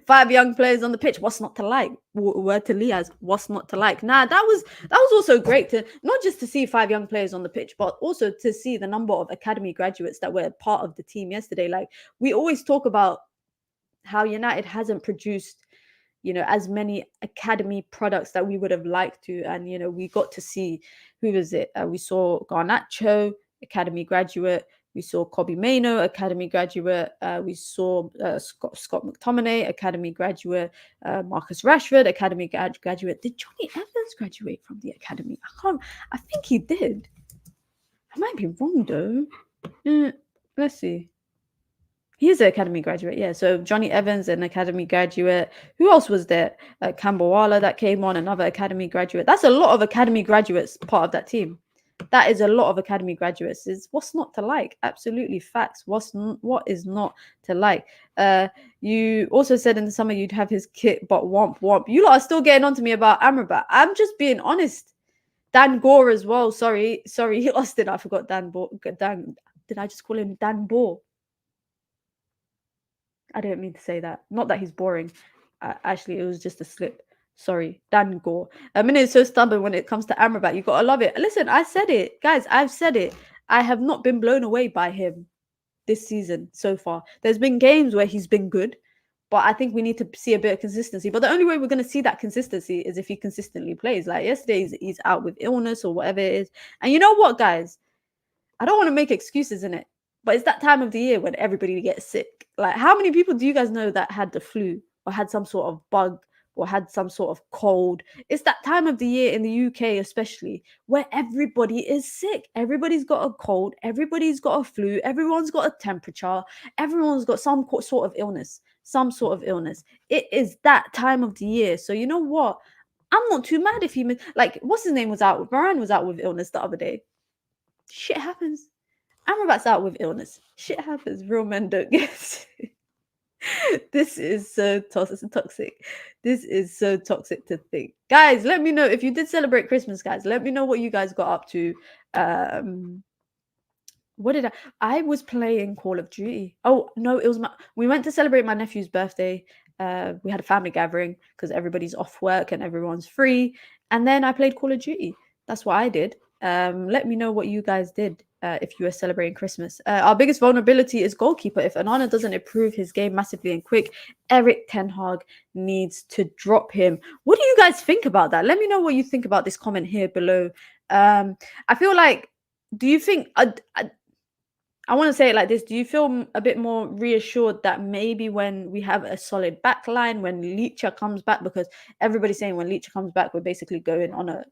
5 young players on the pitch. What's not to like? Word to Liaz. What's not to like? Nah, that was also great to not just to see 5 young players on the pitch, but also to see the number of academy graduates that were part of the team yesterday. Like, we always talk about how United hasn't produced, as many academy products that we would have liked to, and we got to see, who was it? We saw Garnacho, academy graduate. We saw Kobbie Mainoo, academy graduate. We saw Scott McTominay, academy graduate. Marcus Rashford, academy graduate. Did Johnny Evans graduate from the academy? I think he did. I might be wrong though. Let's see. He's an academy graduate, yeah. So Johnny Evans, an academy graduate. Who else was there? Kambawala that came on, another academy graduate. That's a lot of academy graduates part of that team. That is a lot of academy graduates. What's not to like? Absolutely facts. What is not to like? You also said in the summer you'd have his kit, but womp. You lot are still getting on to me about Amrabat. I'm just being honest. Dan Gore as well. Sorry, Austin. I forgot Dan. Did I just call him Dan Gore? I didn't mean to say that. Not that he's boring. Actually, it was just a slip. Sorry, Dan Gore. Mina is so stubborn when it comes to Amrabat. You gotta love it. Listen, I said it, guys. I've said it. I have not been blown away by him this season so far. There's been games where he's been good, but I think we need to see a bit of consistency. But the only way we're going to see that consistency is if he consistently plays. Like yesterday, he's out with illness or whatever it is. And you know what, guys? I don't want to make excuses in it, but it's that time of the year when everybody gets sick. Like, how many people do you guys know that had the flu or had some sort of bug or had some sort of cold? It's that time of the year in the UK, especially, where everybody is sick. Everybody's got a cold. Everybody's got a flu. Everyone's got a temperature. Everyone's got some sort of illness. It is that time of the year. So you know what? I'm not too mad if he what's his name was out. Varane was out with illness the other day. Shit happens. Amrabat's out with illness. Shit happens. Real men don't get sick. This is so toxic. This is so toxic to think. Guys, let me know if you did celebrate Christmas, guys. Let me know what you guys got up to. What did I was playing Call of Duty. Oh, no, it was we went to celebrate my nephew's birthday. We had a family gathering because everybody's off work and everyone's free. And then I played Call of Duty. That's what I did. Let me know what you guys did if you were celebrating Christmas. Our biggest vulnerability is goalkeeper. If Onana doesn't improve his game massively and quick, Erik ten Hag needs to drop him. What do you guys think about that? Let me know what you think about this comment here below. I feel like, do you think I want to say it like this. Do you feel a bit more reassured that maybe when we have a solid backline, when Leacher comes back, because everybody's saying when Leacher comes back, we're basically going on a,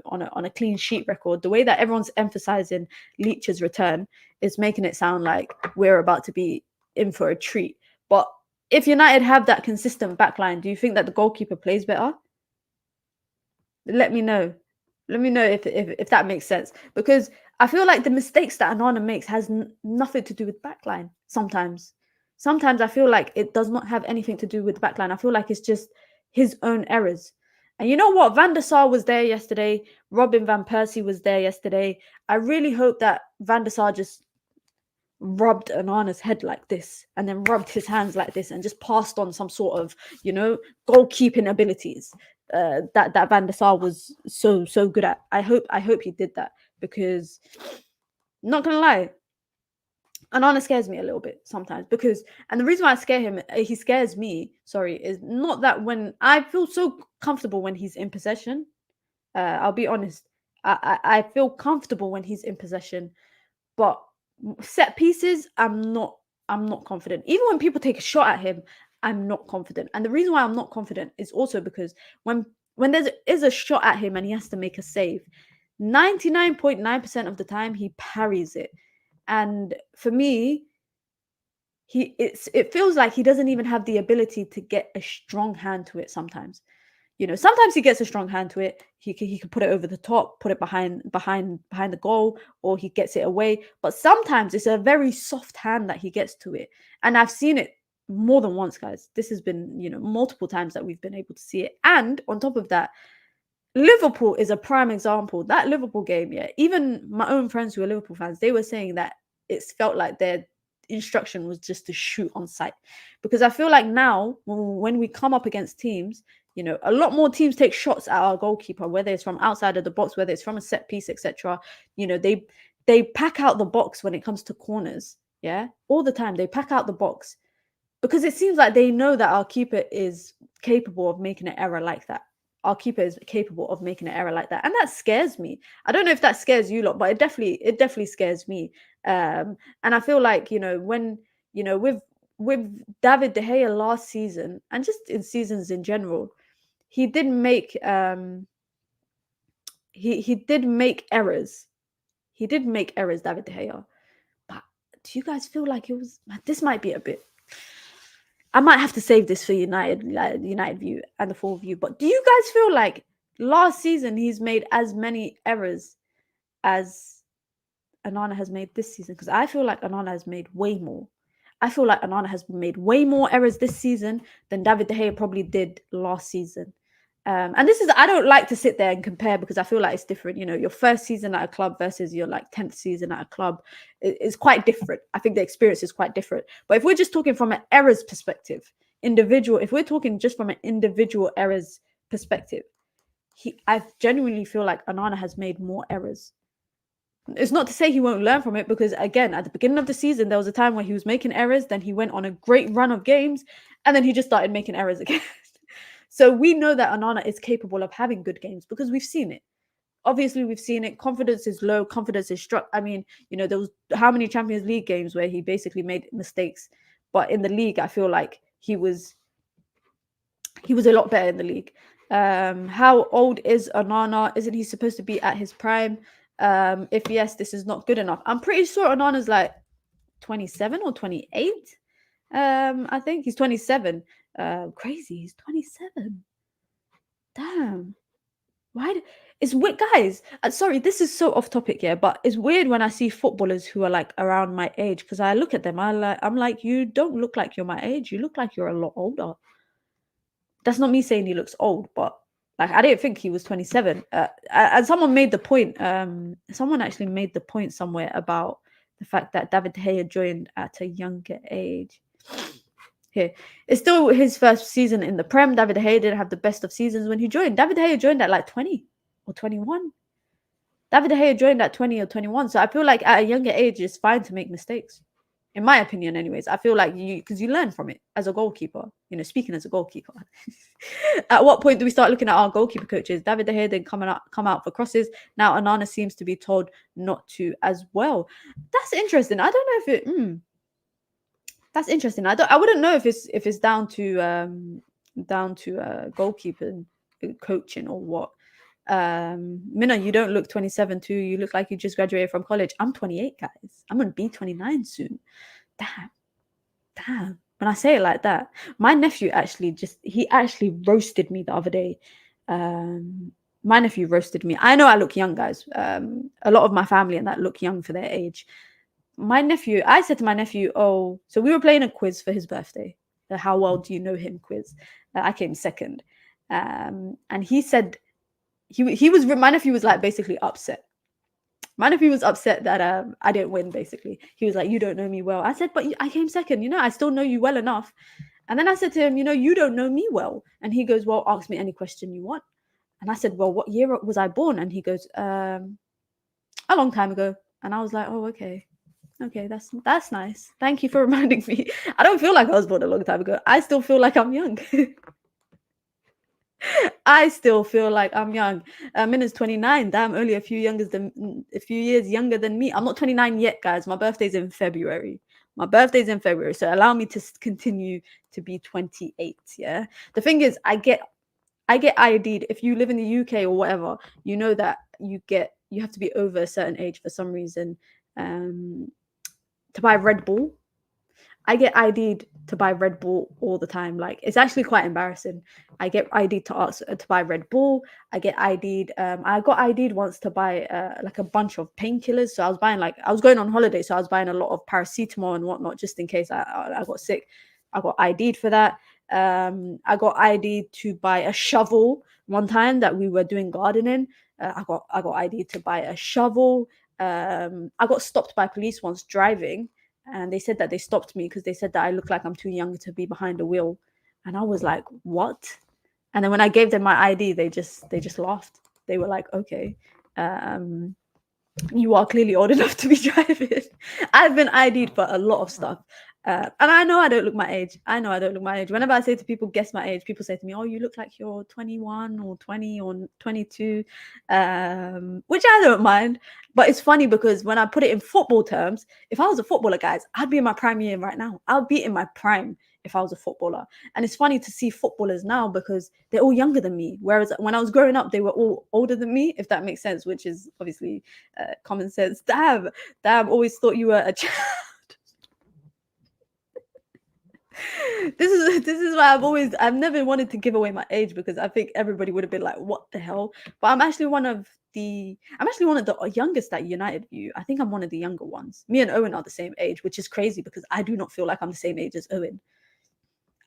on a clean sheet record. The way that everyone's emphasizing Leacher's return is making it sound like we're about to be in for a treat. But if United have that consistent backline, do you think that the goalkeeper plays better? Let me know. Let me know if that makes sense, because I feel like the mistakes that Anana makes has nothing to do with backline. Sometimes I feel like it does not have anything to do with backline. I feel like it's just his own errors. And you know what? Van der Sar was there yesterday. Robin van Persie was there yesterday. I really hope that Van der Sar just rubbed Anana's head like this and then rubbed his hands like this and just passed on some sort of, goalkeeping abilities that Van der Sar was so good at. I hope he did that, because not gonna lie, Anana scares me a little bit sometimes, because, and the reason why he scares me, sorry, is not that when I feel so comfortable when he's in possession. I'll be honest. I feel comfortable when he's in possession, but set pieces, I'm not confident. Even when people take a shot at him, I'm not confident. And the reason why I'm not confident is also because when there is a shot at him and he has to make a save, 99.9% of the time he parries it. And for me, it feels like he doesn't even have the ability to get a strong hand to it sometimes. Sometimes he gets a strong hand to it. He can put it over the top, put it behind the goal, or he gets it away. But sometimes it's a very soft hand that he gets to it. And I've seen it more than once, guys. This has been, multiple times that we've been able to see it. And on top of that, Liverpool is a prime example. That Liverpool game, yeah, even my own friends who are Liverpool fans, they were saying that it's felt like their instruction was just to shoot on sight. Because I feel like now, when we come up against teams, a lot more teams take shots at our goalkeeper, whether it's from outside of the box, whether it's from a set piece, etc. They pack out the box when it comes to corners. Yeah, all the time they pack out the box, because it seems like they know that our keeper is capable of making an error like that. Our keeper is capable of making an error like that, and that scares me. I don't know if that scares you lot, but it definitely scares me. And I feel like when with David De Gea last season, and just in seasons in general, he did make he did make errors. He did make errors, David De Gea. But do you guys feel like it was? This might be a bit. I might have to save this for United view and the full view. But do you guys feel like last season he's made as many errors as Anana has made this season? Because I feel like Anana has made way more. I feel like Anana has made way more errors this season than David De Gea probably did last season. And this is, I don't like to sit there and compare, because I feel like it's different. Your first season at a club versus your 10th season at a club is quite different. I think the experience is quite different. But if we're just talking from an errors perspective, if we're talking just from an individual errors perspective, I genuinely feel like Anana has made more errors. It's not to say he won't learn from it, because again, at the beginning of the season, there was a time where he was making errors, then he went on a great run of games, and then he just started making errors again. So we know that Anana is capable of having good games, because we've seen it. Obviously, we've seen it. Confidence is low. Confidence is struck. I mean, there was how many Champions League games where he basically made mistakes, but in the league, I feel like he was a lot better in the league. How old is Anana? Isn't he supposed to be at his prime? If yes, this is not good enough. I'm pretty sure Anana's like 27 or 28. I think he's 27. Crazy, he's 27. Damn. Why? It's weird, guys. Sorry, this is so off topic here, but it's weird when I see footballers who are like around my age, because I look at them, I'm like, you don't look like you're my age. You look like you're a lot older. That's not me saying he looks old, but like I didn't think he was 27. And someone made the point. Someone actually made the point somewhere about the fact that David De Gea joined at a younger age. Here, it's still his first season in the Prem. David De Gea didn't have the best of seasons when he joined. David De Gea joined at like 20 or 21. David De Gea joined at 20 or 21. So I feel like at a younger age, it's fine to make mistakes. In my opinion, anyways. I feel like because you learn from it as a goalkeeper, speaking as a goalkeeper. At what point do we start looking at our goalkeeper coaches? David De Gea didn't come out for crosses. Now Onana seems to be told not to as well. That's interesting. I don't know if it that's interesting. I wouldn't know if it's down to goalkeeper coaching or what. Mina, you don't look 27 too. You look like you just graduated from college. I'm 28, guys. I'm gonna be 29 soon. Damn. When I say it like that, my nephew actually roasted me the other day. My nephew roasted me. I know I look young, guys. A lot of my family and that look young for their age. I said to my nephew, oh, so we were playing a quiz for his birthday. The how well do you know him quiz. I came second. And he said, my nephew was like basically upset. My nephew was upset that I didn't win, basically. He was like, you don't know me well. I said, but I came second. I still know you well enough. And then I said to him, you don't know me well. And he goes, well, ask me any question you want. And I said, well, what year was I born? And he goes, a long time ago. And I was like, oh, okay. Okay, that's nice. Thank you for reminding me. I don't feel like I was born a long time ago. I still feel like I'm young. I still feel like I'm young. Mina's 29. Damn, only a few years younger than me. I'm not 29 yet, guys. My birthday's in February. So allow me to continue to be 28. Yeah. The thing is, I get ID'd. If you live in the UK or whatever, you know that you have to be over a certain age for some reason to buy Red Bull. I get ID'd to buy Red Bull all the time. Like, it's actually quite embarrassing. I get ID'd to buy Red Bull. I get ID'd. I got ID'd once to buy like a bunch of painkillers. So I was going on holiday, so I was buying a lot of paracetamol and whatnot just in case I got sick. I got ID'd for that. I got ID'd to buy a shovel one time that we were doing gardening. I got ID'd to buy a shovel. I got stopped by police once driving. And they said that they stopped me because they said that I look like I'm too young to be behind the wheel. And I was like, what? And then when I gave them my ID, they just laughed. They were like, okay, you are clearly old enough to be driving. I've been ID'd for a lot of stuff. And I know I don't look my age. Whenever I say to people, guess my age, people say to me, oh, you look like you're 21 or 20 or 22, which I don't mind. But it's funny because when I put it in football terms, if I was a footballer, guys, I'd be in my prime year right now. I'll be in my prime if I was a footballer. And it's funny to see footballers now because they're all younger than me. Whereas when I was growing up, they were all older than me, if that makes sense, which is obviously common sense. Damn, always thought you were a child. This is why I've never wanted to give away my age because I think everybody would have been like, what the hell? But I'm actually one of the youngest at United View. I think I'm one of the younger ones. Me and Owen are the same age, which is crazy because I do not feel like I'm the same age as Owen.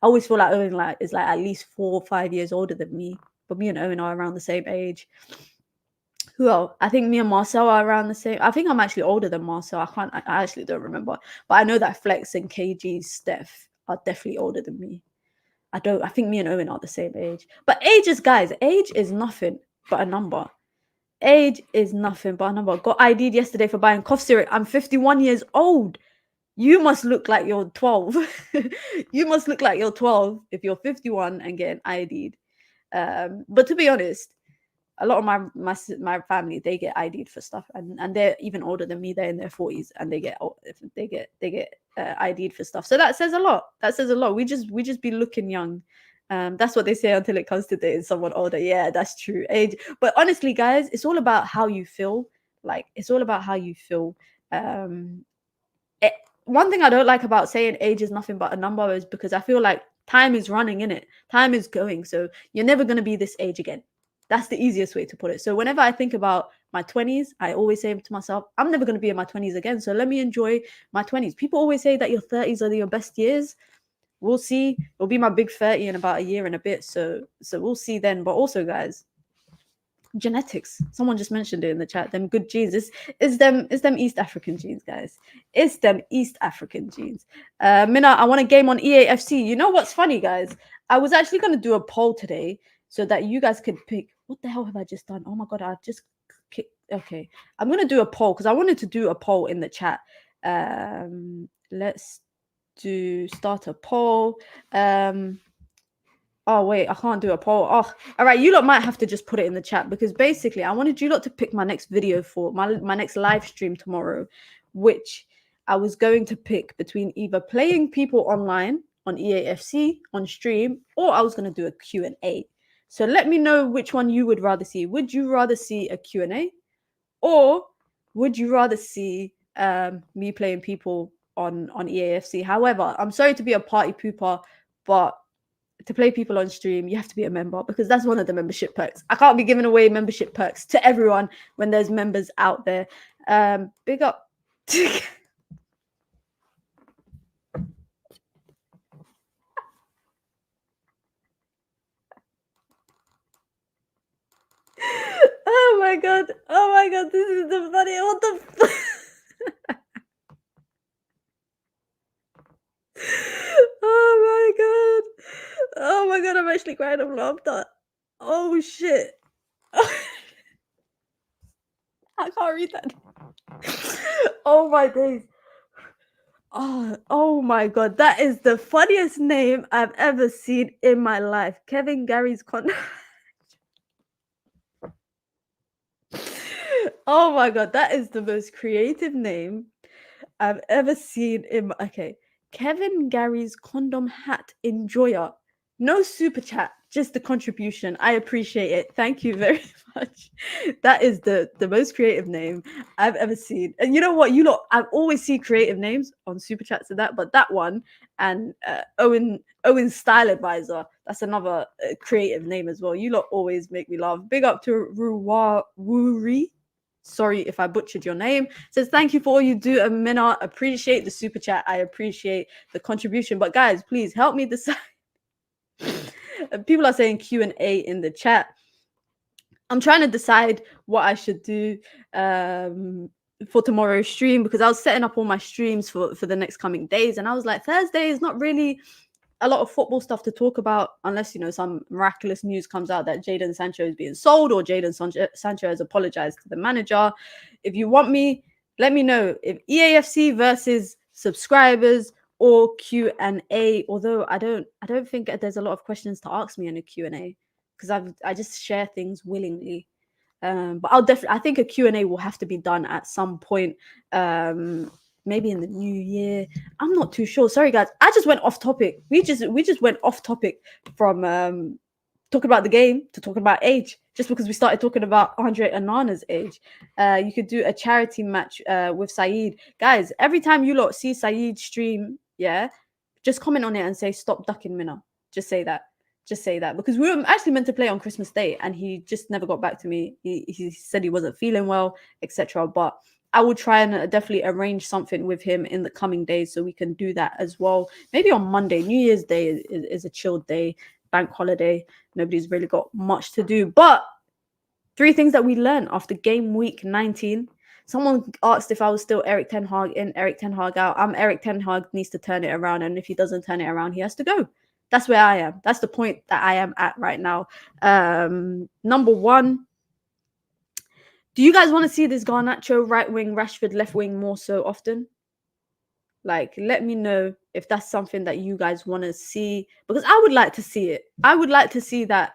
I always feel like Owen is at least 4 or 5 years older than me, but me and Owen are around the same age. Who else? I think me and Marcel are around the same. I think I'm actually older than Marcel. I actually don't remember, but I know that Flex and KG, Steph are definitely older than me. I think me and Owen are the same age. But age is nothing but a number. Age is nothing but a number. Got ID'd yesterday for buying cough syrup. I'm 51 years old. You must look like you're 12. You must look like you're 12 if you're 51 and getting ID'd. But to be honest, a lot of my family, they get ID'd for stuff, and they're even older than me. They're in their 40s and they get ID'd for stuff. So that says a lot. We just be looking young. That's what they say until it comes to dating someone older. Yeah, that's true. Age, but honestly, guys, it's all about how you feel. One thing I don't like about saying age is nothing but a number is because I feel like time is running in it. Time is going. So you're never going to be this age again. That's the easiest way to put it. So whenever I think about my 20s, I always say to myself, I'm never going to be in my 20s again. So let me enjoy my 20s. People always say that your 30s are your best years. We'll see. It'll be my big 30 in about a year and a bit. So we'll see then. But also, guys, genetics. Someone just mentioned it in the chat. Them good genes. It's them East African genes, guys. It's them East African genes. Mina, I want a game on EAFC. You know what's funny, guys? I was actually going to do a poll today so that you guys could pick. What the hell have I just done? Oh my god, I just kicked. Okay, I'm going to do a poll because I wanted to do a poll in the chat. Let's start a poll. Oh wait, I can't do a poll. Oh, all right. You lot might have to just put it in the chat, because basically I wanted you lot to pick my next video for my next live stream tomorrow, which I was going to pick between either playing people online on EAFC on stream, or I was going to do a Q&A. So let me know which one you would rather see. Would you rather see a Q&A, or would you rather see me playing people on EAFC? However, I'm sorry to be a party pooper, but to play people on stream, you have to be a member, because that's one of the membership perks. I can't be giving away membership perks to everyone when there's members out there. Big up. Oh my god. Oh my god. This is the funny. What the Oh my god. Oh my god. I'm actually crying of laughter. Oh shit. I can't read that. Oh my days. Oh my god, that is the funniest name I've ever seen in my life. Kevin Gary's con. Oh my god, that is the most creative name I've ever seen in my... Okay. Kevin Gary's condom hat enjoyer. No super chat, just the contribution. I appreciate it. Thank you very much. That is the most creative name I've ever seen. And you know what? You lot, I've always seen creative names on super chats and that, but that one and Owen's Style Advisor, that's another creative name as well. You lot always make me laugh. Big up to Ruwa Wuri. Sorry if I butchered your name. Says thank you for all you do, Amina. Appreciate the super chat. I appreciate the contribution. But guys, please help me decide. People are saying Q&A in the chat. I'm trying to decide what I should do for tomorrow's stream, because I was setting up all my streams for the next coming days, and I was like, Thursday is not really a lot of football stuff to talk about, unless, you know, some miraculous news comes out that Jadon Sancho is being sold, or Jadon Sancho has apologized to the manager. If you want me, let me know. If EAFC versus subscribers or Q&A, although I don't think there's a lot of questions to ask me in a Q&A, because I just share things willingly. But I think a Q&A will have to be done at some point. Maybe in the new year. I'm not too sure. Sorry, guys. I just went off topic. We just went off topic from talking about the game to talking about age, just because we started talking about Andre Onana's age. You could do a charity match with Saeed. Guys, every time you lot see Saeed stream, yeah, just comment on it and say, stop ducking Mina. Just say that. Just say that, because we were actually meant to play on Christmas Day and he just never got back to me. He said he wasn't feeling well, etc. But I will try and definitely arrange something with him in the coming days so we can do that as well. Maybe on Monday. New Year's Day is a chilled day, bank holiday. Nobody's really got much to do. But 3 things that we learned after game week 19. Someone asked if I was still Eric Ten Hag in, Eric Ten Hag out. I'm Eric Ten Hag, needs to turn it around. And if he doesn't turn it around, he has to go. That's where I am. That's the point that I am at right now. Number 1. Do you guys want to see this Garnacho right wing, Rashford left wing more so often? Like, let me know if that's something that you guys want to see, because I would like to see it. I would like to see that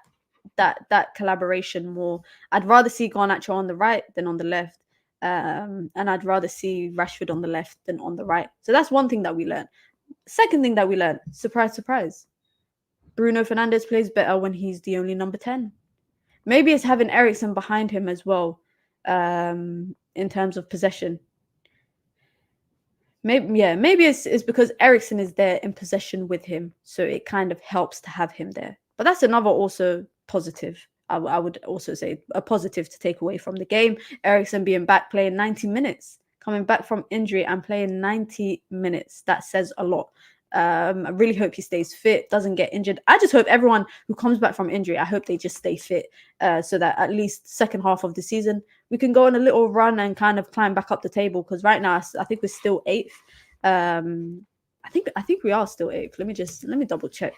collaboration more. I'd rather see Garnacho on the right than on the left. And I'd rather see Rashford on the left than on the right. So that's one thing that we learned. Second thing that we learned, surprise, surprise. Bruno Fernandes plays better when he's the only number 10. Maybe it's having Eriksen behind him as well, in terms of possession. Maybe it's because Eriksen is there in possession with him, so it kind of helps to have him there. But that's another also positive. I would also say a positive to take away from the game. Eriksen being back, playing 90 minutes, coming back from injury and playing 90 minutes. That says a lot. I really hope he stays fit, doesn't get injured. I just hope everyone who comes back from injury, I hope they just stay fit, so that at least second half of the season we can go on a little run and kind of climb back up the table. Because right now I think we're still 8th. I think we are still 8th. Let me double check.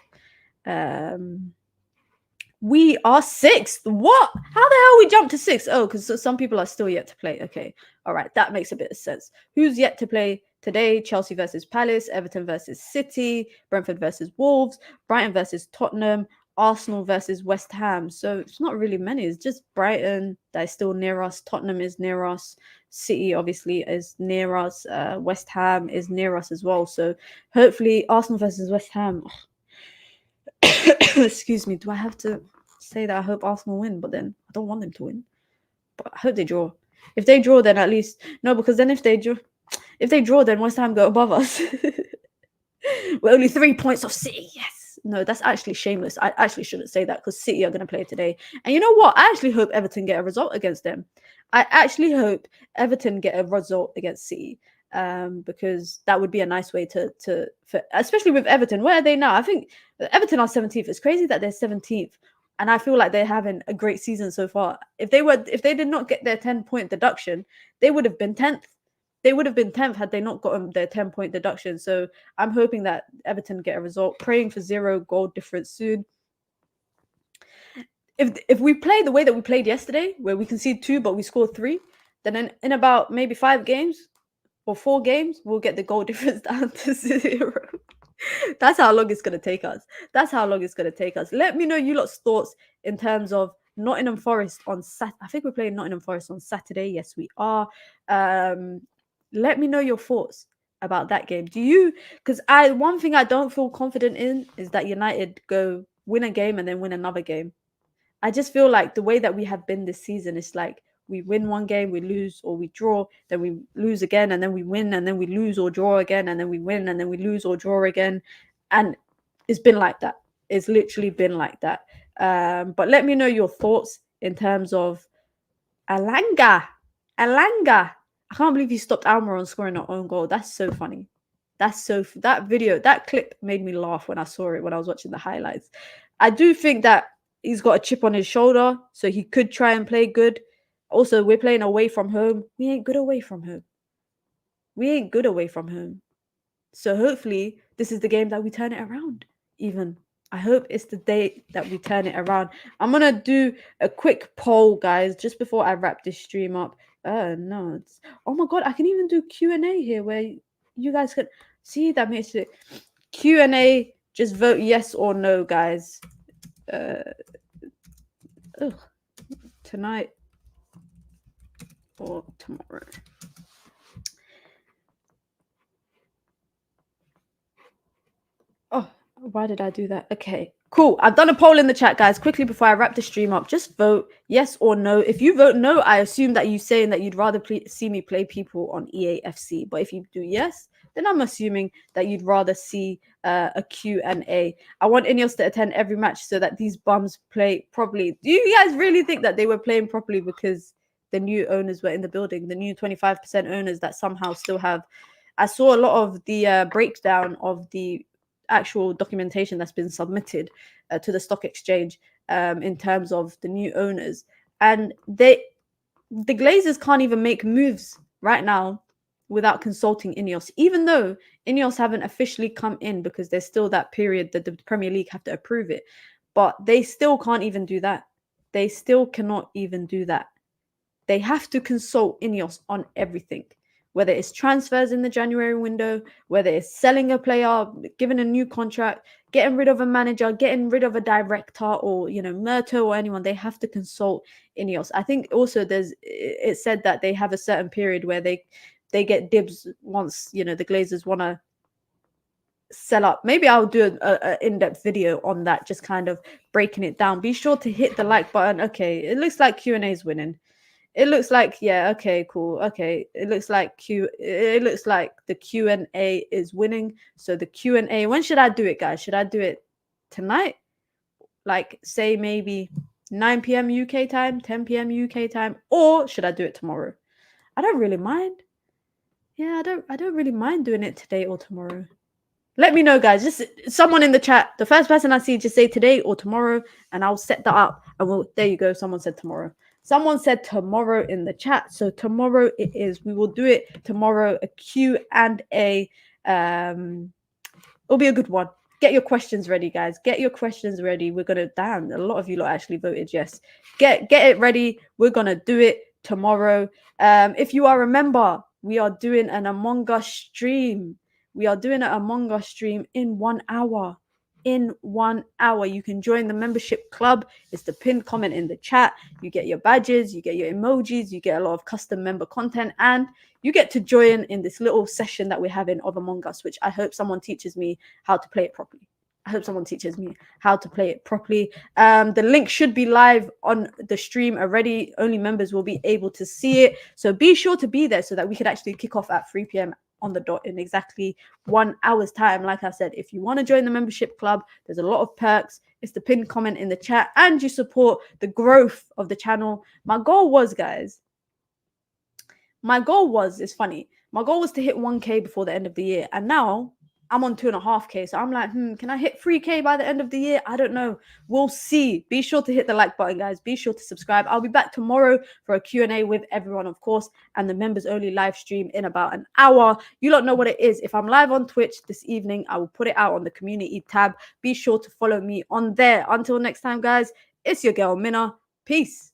We are 6th. What? How the hell we jumped to 6th? Oh, because some people are still yet to play. Okay, all right, that makes a bit of sense. Who's yet to play? Today, Chelsea versus Palace, Everton versus City, Brentford versus Wolves, Brighton versus Tottenham, Arsenal versus West Ham. So it's not really many. It's just Brighton that is still near us. Tottenham is near us. City obviously is near us. West Ham is near us as well. So hopefully Arsenal versus West Ham. Excuse me. Do I have to say that I hope Arsenal win? But then I don't want them to win. But I hope they draw. If they draw, then at least no, because then if they draw, then West Ham go above us. We're only 3 points off City. Yes. No, that's actually shameless. I actually shouldn't say that because City are going to play today. And you know what? I actually hope Everton get a result against them. I actually hope Everton get a result against City. Because that would be a nice way to especially with Everton. Where are they now? I think Everton are 17th. It's crazy that they're 17th. And I feel like they're having a great season so far. If they did not get their 10-point deduction, they would have been 10th. They would have been 10th had they not gotten their 10-point deduction. So I'm hoping that Everton get a result, praying for 0 goal difference soon. If we play the way that we played yesterday, where we concede 2 but we scored 3, then in about maybe 5 games or 4 games, we'll get the goal difference down to 0. That's how long it's going to take us. That's how long it's going to take us. Let me know you lot's thoughts in terms of Nottingham Forest on Saturday. I think we're playing Nottingham Forest on Saturday. Yes, we are. Let me know your thoughts about that game. Because one thing I don't feel confident in is that United go win a game and then win another game. I just feel like the way that we have been this season is like we win one game, we lose or we draw, then we lose again, and then we win, and then we lose or draw again, and then we win, and then we lose or draw again. And it's been like that. It's literally been like that. But let me know your thoughts in terms of Alanga. I can't believe he stopped Almiron scoring our own goal. That's so funny. That clip made me laugh when I saw it, when I was watching the highlights. I do think that he's got a chip on his shoulder, so he could try and play good. Also, we're playing away from home. We ain't good away from home. So hopefully this is the game that we turn it around. Even I hope it's the day that we turn it around. I'm gonna do a quick poll, guys, just before I wrap this stream up. No, oh my god, I can even do Q&A here where you guys can see. That makes it Q&A. Just vote yes or no, guys. Tonight or tomorrow. Oh, why did I do that? Okay, cool. I've done a poll in the chat, guys. Quickly before I wrap the stream up, just vote yes or no. If you vote no, I assume that you're saying that you'd rather see me play people on EAFC. But if you do yes, then I'm assuming that you'd rather see a Q&A. I want Ineos to attend every match so that these bums play properly. Do you guys really think that they were playing properly because the new owners were in the building, the new 25% owners that somehow still have? I saw a lot of the breakdown of the actual documentation that's been submitted to the stock exchange in terms of the new owners, and the Glazers can't even make moves right now without consulting Ineos, even though Ineos haven't officially come in, because there's still that period that the Premier League have to approve it, but they still can't even do that. They still cannot even do that. They have to consult Ineos on everything, whether it's transfers in the January window, whether it's selling a player, giving a new contract, getting rid of a manager, getting rid of a director, or, Murto or anyone. They have to consult Ineos. I think also it said that they have a certain period where they get dibs once, the Glazers want to sell up. Maybe I'll do an in-depth video on that, just kind of breaking it down. Be sure to hit the like button. Okay, it looks like Q&A is winning. It looks like, yeah, okay, cool. Okay, it looks like the Q&A is winning. So the Q&A, when should I do it, guys? Should I do it tonight? Like, say maybe 9 p.m. UK time, 10 p.m. UK time, or should I do it tomorrow? I don't really mind. Yeah, I don't really mind doing it today or tomorrow. Let me know, guys. Just someone in the chat. The first person I see, just say today or tomorrow, and I'll set that up. And there you go. Someone said tomorrow. Someone said tomorrow in the chat. So tomorrow it is. We will do it tomorrow. A Q&A. It'll be a good one. Get your questions ready, guys. Get your questions ready. We're gonna damn. A lot of you lot actually voted yes. Get it ready. We're gonna do it tomorrow. If you are a member, we are doing an Among Us stream. We are doing an Among Us stream in 1 hour. In 1 hour, you can join the membership club. It's the pinned comment in the chat. You get your badges, you get your emojis, you get a lot of custom member content, and you get to join in this little session that we're having of Among Us, which I hope someone teaches me how to play it properly. I hope someone teaches me how to play it properly. The link should be live on the stream already. Only members will be able to see it. So be sure to be there so that we could actually kick off at 3 p.m. on the dot in exactly 1 hour's time. Like I said, if you want to join the membership club, there's a lot of perks. It's the pinned comment in the chat, and you support the growth of the channel. My goal was, guys, it's funny. My goal was to hit 1K before the end of the year. And now I'm on 2.5K. So I'm like, can I hit 3K by the end of the year? I don't know. We'll see. Be sure to hit the like button, guys. Be sure to subscribe. I'll be back tomorrow for a Q&A with everyone, of course, and the members only live stream in about an hour. You don't know what it is. If I'm live on Twitch this evening, I will put it out on the community tab. Be sure to follow me on there. Until next time, guys, it's your girl, Mina. Peace.